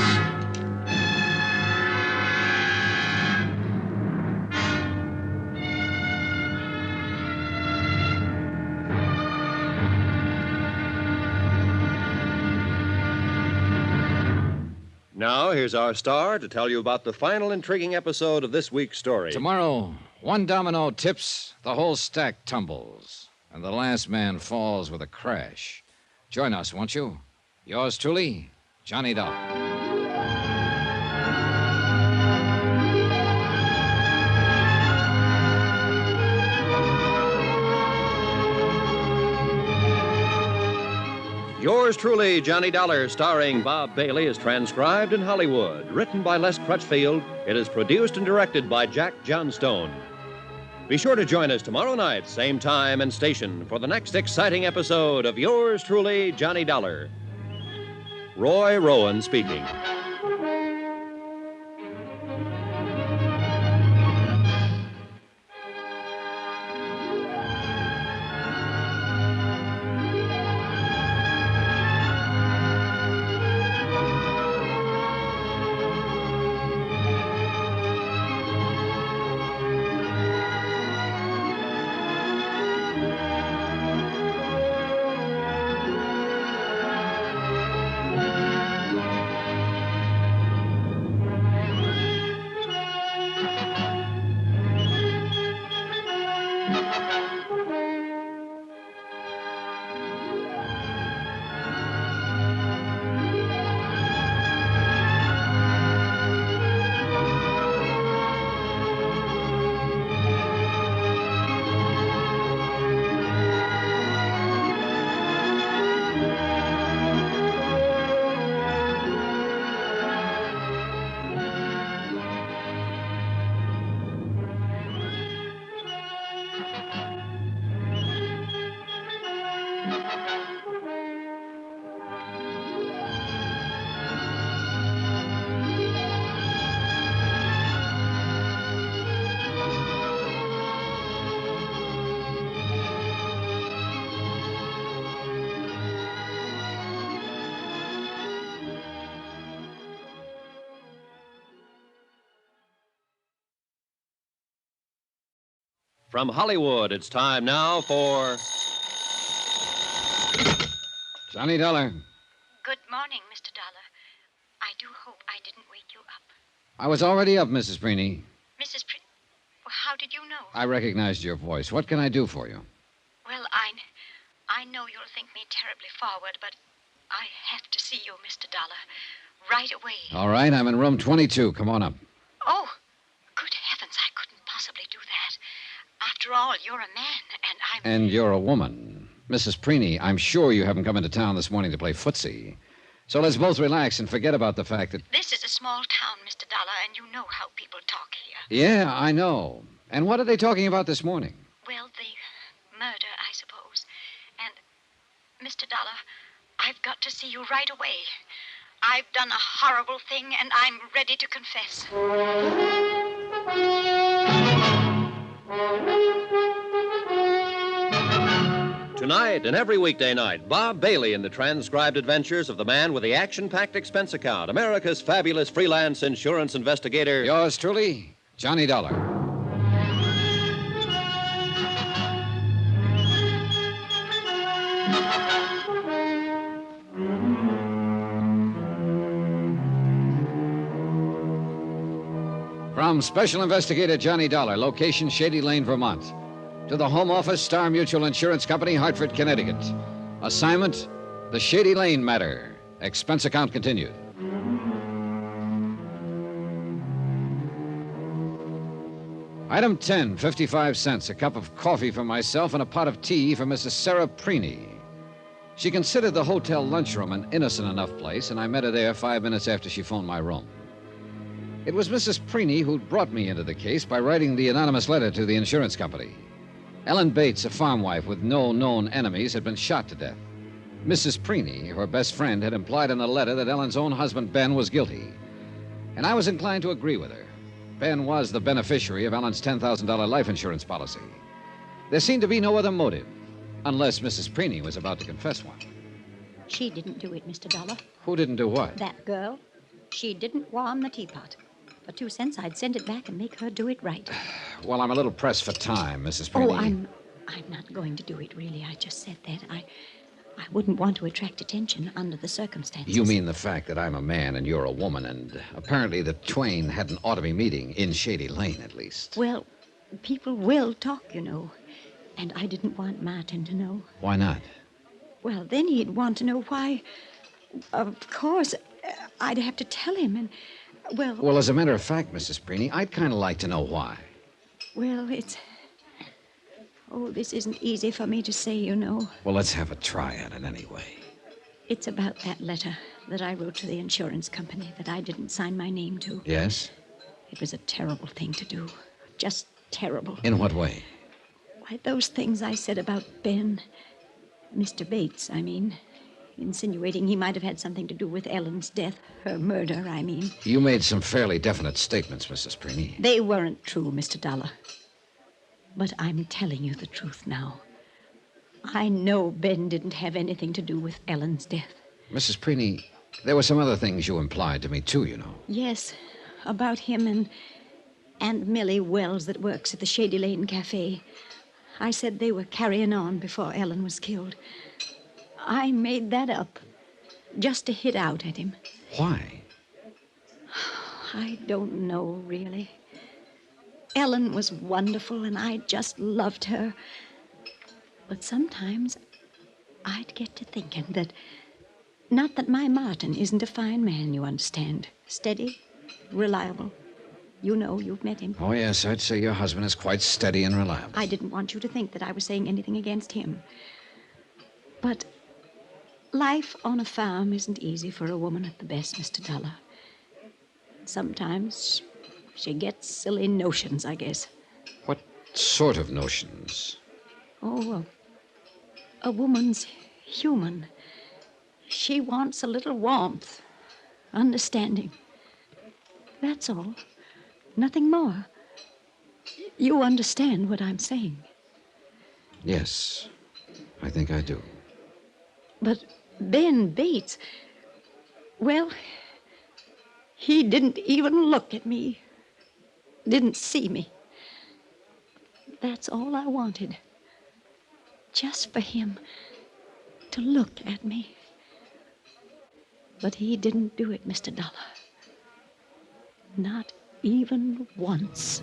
Now, here's our star to tell you about the final intriguing episode of this week's story. Tomorrow, one domino tips, the whole stack tumbles, and the last man falls with a crash. Join us, won't you? Yours truly, Johnny Dollar. Yours truly, Johnny Dollar, starring Bob Bailey, is transcribed in Hollywood. Written by Les Crutchfield, it is produced and directed by Jack Johnstone. Be sure to join us tomorrow night, same time and station, for the next exciting episode of Yours truly, Johnny Dollar. Roy Rowan speaking. From Hollywood, it's time now for Johnny Dollar. Good morning, Mr. Dollar. I do hope I didn't wake you up. I was already up, Mrs. Preeny. Mrs. Well, how did you know? I recognized your voice. What can I do for you? Well, I know you'll think me terribly forward, but I have to see you, Mr. Dollar, right away. All right, I'm in room 22. Come on up. Oh, good heavens, I couldn't possibly do that. After all, you're a man, and I'm... And you're a woman. Mrs. Preeny, I'm sure you haven't come into town this morning to play footsie. So let's both relax and forget about the fact that... This is a small town, Mr. Dollar, and you know how people talk here. Yeah, I know. And what are they talking about this morning? Well, the murder, I suppose. And, Mr. Dollar, I've got to see you right away. I've done a horrible thing, and I'm ready to confess. Tonight and every weekday night, Bob Bailey in the transcribed adventures of the man with the action-packed expense account, America's fabulous freelance insurance investigator. Yours truly, Johnny Dollar. From Special Investigator Johnny Dollar, location Shady Lane, Vermont. To the Home Office, Star Mutual Insurance Company, Hartford, Connecticut. Assignment, the Shady Lane Matter. Expense account continued. Item 10, 55 cents, a cup of coffee for myself and a pot of tea for Mrs. Sarah Preeny. She considered the hotel lunchroom an innocent enough place, and I met her there 5 minutes after she phoned my room. It was Mrs. Preeny who'd brought me into the case by writing the anonymous letter to the insurance company. Ellen Bates, a farm wife with no known enemies, had been shot to death. Mrs. Preeny, her best friend, had implied in the letter that Ellen's own husband, Ben, was guilty. And I was inclined to agree with her. Ben was the beneficiary of Ellen's $10,000 life insurance policy. There seemed to be no other motive, unless Mrs. Preeny was about to confess one. She didn't do it, Mr. Dollar. Who didn't do what? That girl. She didn't warm the teapot. For 2 cents, I'd send it back and make her do it right. Well, I'm a little pressed for time, Mrs. Preeny. Oh, I'm not going to do it, really. I just said that. I wouldn't want to attract attention under the circumstances. You mean the fact that I'm a man and you're a woman, and apparently the twain hadn't ought to be meeting, in Shady Lane, at least. Well, people will talk, you know. And I didn't want Martin to know. Why not? Well, then he'd want to know why. Of course, I'd have to tell him, and, well... Well, as a matter of fact, Mrs. Preeny, I'd kind of like to know why. Well, it's... Oh, this isn't easy for me to say, you know. Well, let's have a try at it anyway. It's about that letter that I wrote to the insurance company that I didn't sign my name to. Yes? It was a terrible thing to do. Just terrible. In what way? Why, those things I said about Ben. Mr. Bates, I mean. Insinuating he might have had something to do with Ellen's death. Her murder, I mean. You made some fairly definite statements, Mrs. Preeny. They weren't true, Mr. Dollar. But I'm telling you the truth now. I know Ben didn't have anything to do with Ellen's death. Mrs. Preeny, there were some other things you implied to me, too, you know. Yes, about him and Millie Wells that works at the Shady Lane Cafe. I said they were carrying on before Ellen was killed. I made that up just to hit out at him. Why? I don't know, really. Ellen was wonderful, and I just loved her. But sometimes I'd get to thinking that... Not that my Martin isn't a fine man, you understand. Steady, reliable. You know, you've met him. Oh, yes, I'd say your husband is quite steady and reliable. I didn't want you to think that I was saying anything against him. But life on a farm isn't easy for a woman at the best, Mr. Dollar. Sometimes she gets silly notions, I guess. What sort of notions? Oh, a woman's human. She wants a little warmth, understanding. That's all. Nothing more. You understand what I'm saying. Yes, I think I do. But Ben Bates, well, he didn't even look at me. Didn't see me. That's all I wanted. Just for him to look at me. But he didn't do it, Mr. Dollar. Not even once.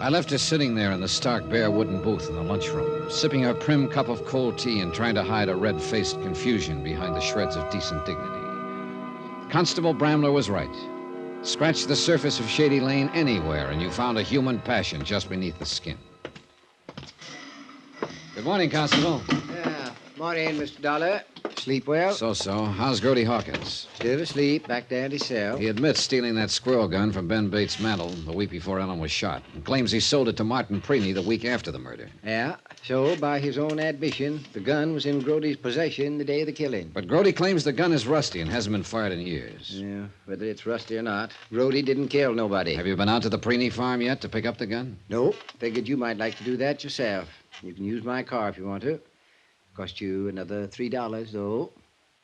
I left her sitting there in the stark, bare wooden booth in the lunchroom, sipping her prim cup of cold tea and trying to hide a red-faced confusion behind the shreds of decent dignity. Constable Bramler was right. Scratch the surface of Shady Lane anywhere, and you found a human passion just beneath the skin. Good morning, Constable. Morning, Mr. Dollar. Sleep well? So. How's Grody Hawkins? Still asleep, back there in his cell. He admits stealing that squirrel gun from Ben Bates' mantle the week before Ellen was shot, and claims he sold it to Martin Preeny the week after the murder. Yeah, so by his own admission, the gun was in Grody's possession the day of the killing. But Grody claims the gun is rusty and hasn't been fired in years. Yeah, whether it's rusty or not, Grody didn't kill nobody. Have you been out to the Preeny farm yet to pick up the gun? Nope. Figured you might like to do that yourself. You can use my car if you want to. Cost you another $3, though.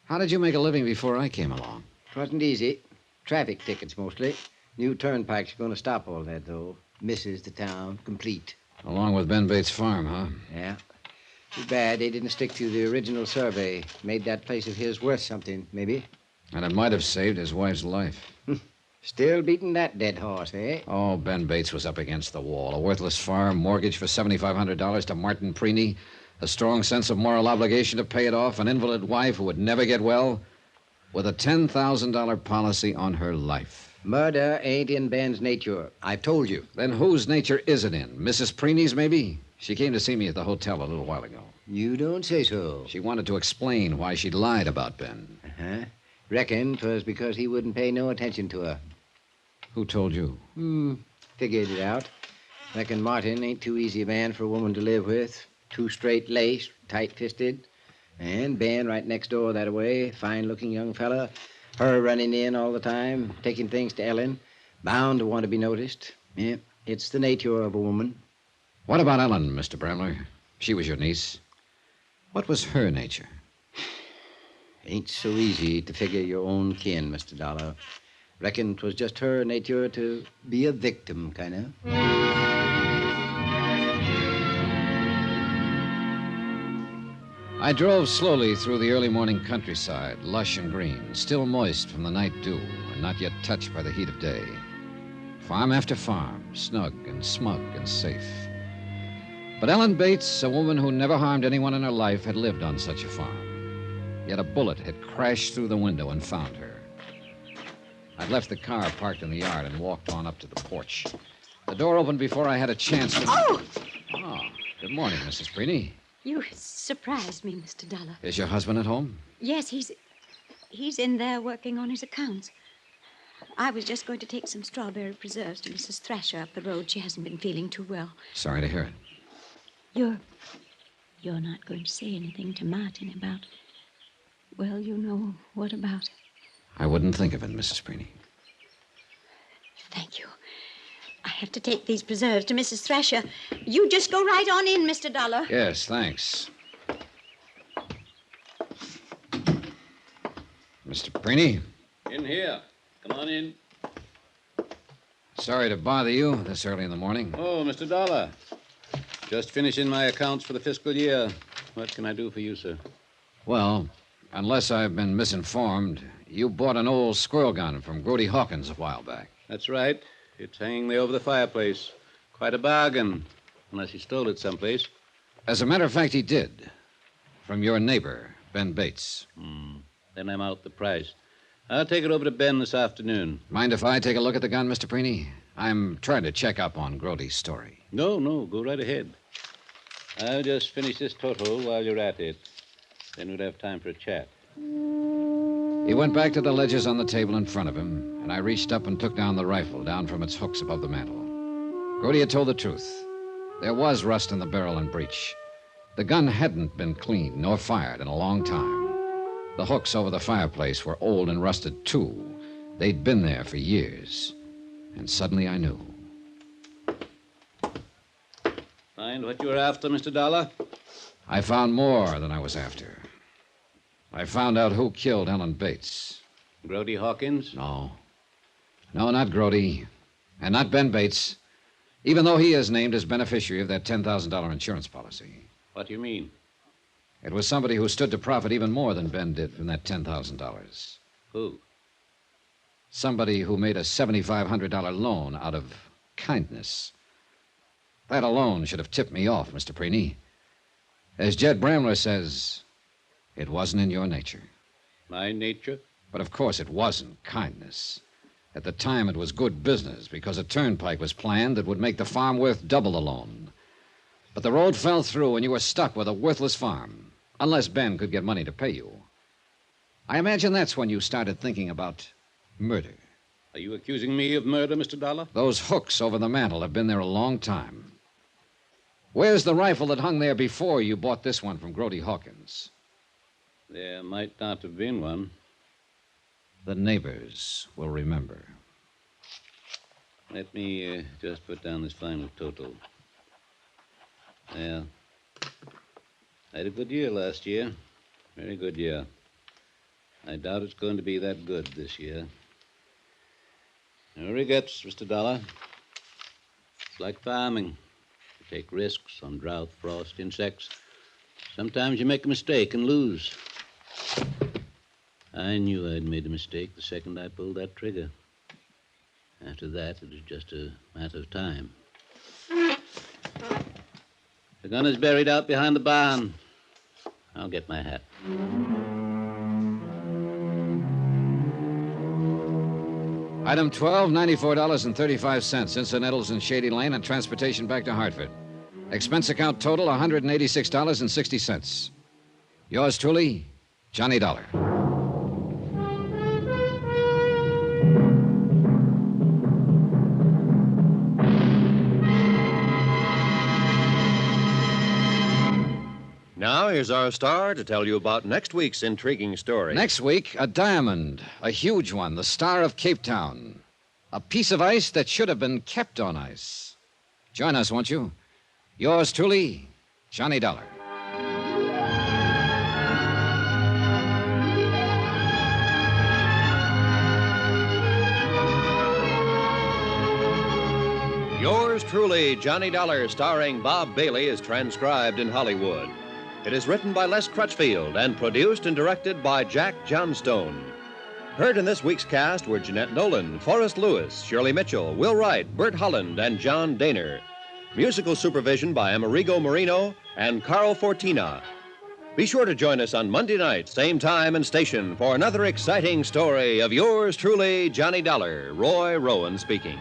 How did you make a living before I came along? It wasn't easy. Traffic tickets, mostly. New turnpikes are going to stop all that, though. Misses the town complete. Along with Ben Bates' farm, huh? Yeah. Too bad they didn't stick to the original survey. Made that place of his worth something, maybe. And it might have saved his wife's life. Still beating that dead horse, eh? Oh, Ben Bates was up against the wall. A worthless farm, mortgage for $7,500 to Martin Preeny, a strong sense of moral obligation to pay it off, an invalid wife who would never get well, with a $10,000 policy on her life. Murder ain't in Ben's nature. I've told you. Then whose nature is it in? Mrs. Preeney's, maybe? She came to see me at the hotel a little while ago. You don't say so. She wanted to explain why she'd lied about Ben. Uh-huh. Reckon 'twas because he wouldn't pay no attention to her. Who told you? Figured it out. Reckon Martin ain't too easy a man for a woman to live with. Too straight-laced, tight-fisted. And Ben right next door that-a-way, fine-looking young fella. Her running in all the time, taking things to Ellen. Bound to want to be noticed. Yeah, it's the nature of a woman. What about Ellen, Mr. Bramler? She was your niece. What was her nature? Ain't so easy to figure your own kin, Mr. Dollar. Reckon 'twas just her nature to be a victim, kind of. I drove slowly through the early morning countryside, lush and green, still moist from the night dew, and not yet touched by the heat of day. Farm after farm, snug and smug and safe. But Ellen Bates, a woman who never harmed anyone in her life, had lived on such a farm. Yet a bullet had crashed through the window and found her. I'd left the car parked in the yard and walked on up to the porch. The door opened before I had a chance to... Oh! Oh, good morning, Mrs. Preeney. You surprised me, Mr. Dollar. Is your husband at home? Yes, he's in there working on his accounts. I was just going to take some strawberry preserves to Mrs. Thrasher up the road. She hasn't been feeling too well. Sorry to hear it. You're not going to say anything to Martin about... Well, you know what about. I wouldn't think of it, Mrs. Preeney. Thank you. I have to take these preserves to Mrs. Thrasher. You just go right on in, Mr. Dollar. Yes, thanks. Mr. Preeney? In here. Come on in. Sorry to bother you this early in the morning. Oh, Mr. Dollar. Just finishing my accounts for the fiscal year. What can I do for you, sir? Well, unless I've been misinformed, you bought an old squirrel gun from Grody Hawkins a while back. That's right. It's hanging there over the fireplace. Quite a bargain, unless he stole it someplace. As a matter of fact, he did. From your neighbor, Ben Bates. Then I'm out the price. I'll take it over to Ben this afternoon. Mind if I take a look at the gun, Mr. Preeney? I'm trying to check up on Grody's story. No, go right ahead. I'll just finish this total while you're at it. Then we'd have time for a chat. He went back to the ledgers on the table in front of him, and I reached up and took down the rifle down from its hooks above the mantel. Grody had told the truth. There was rust in the barrel and breech. The gun hadn't been cleaned nor fired in a long time. The hooks over the fireplace were old and rusted, too. They'd been there for years. And suddenly I knew. Find what you were after, Mr. Dollar? I found more than I was after. I found out who killed Ellen Bates. Grody Hawkins? No, not Grody. And not Ben Bates. Even though he is named as beneficiary of that $10,000 insurance policy. What do you mean? It was somebody who stood to profit even more than Ben did from that $10,000. Who? Somebody who made a $7,500 loan out of kindness. That alone should have tipped me off, Mr. Preeney. As Jed Bramler says, it wasn't in your nature. My nature? But of course it wasn't kindness. At the time, it was good business because a turnpike was planned that would make the farm worth double the loan. But the road fell through and you were stuck with a worthless farm, unless Ben could get money to pay you. I imagine that's when you started thinking about murder. Are you accusing me of murder, Mr. Dollar? Those hooks over the mantel have been there a long time. Where's the rifle that hung there before you bought this one from Grody Hawkins? There might not have been one. The neighbors will remember. Let me just put down this final total. Well, I had a good year last year. Very good year. I doubt it's going to be that good this year. No regrets, Mr. Dollar. It's like farming. You take risks on drought, frost, insects. Sometimes you make a mistake and lose. I knew I'd made a mistake the second I pulled that trigger. After that, it was just a matter of time. The gun is buried out behind the barn. I'll get my hat. Item 12, $94.35. Incidentals in Shady Lane and transportation back to Hartford. Expense account total, $186.60. Yours truly, Johnny Dollar. Now, here's our star to tell you about next week's intriguing story. Next week, a diamond, a huge one, the star of Cape Town. A piece of ice that should have been kept on ice. Join us, won't you? Yours truly, Johnny Dollar. Yours truly, Johnny Dollar, starring Bob Bailey, is transcribed in Hollywood. It is written by Les Crutchfield and produced and directed by Jack Johnstone. Heard in this week's cast were Jeanette Nolan, Forrest Lewis, Shirley Mitchell, Will Wright, Bert Holland, and John Daner. Musical supervision by Amerigo Marino and Carl Fortina. Be sure to join us on Monday night, same time and station, for another exciting story of yours truly, Johnny Dollar. Roy Rowan speaking.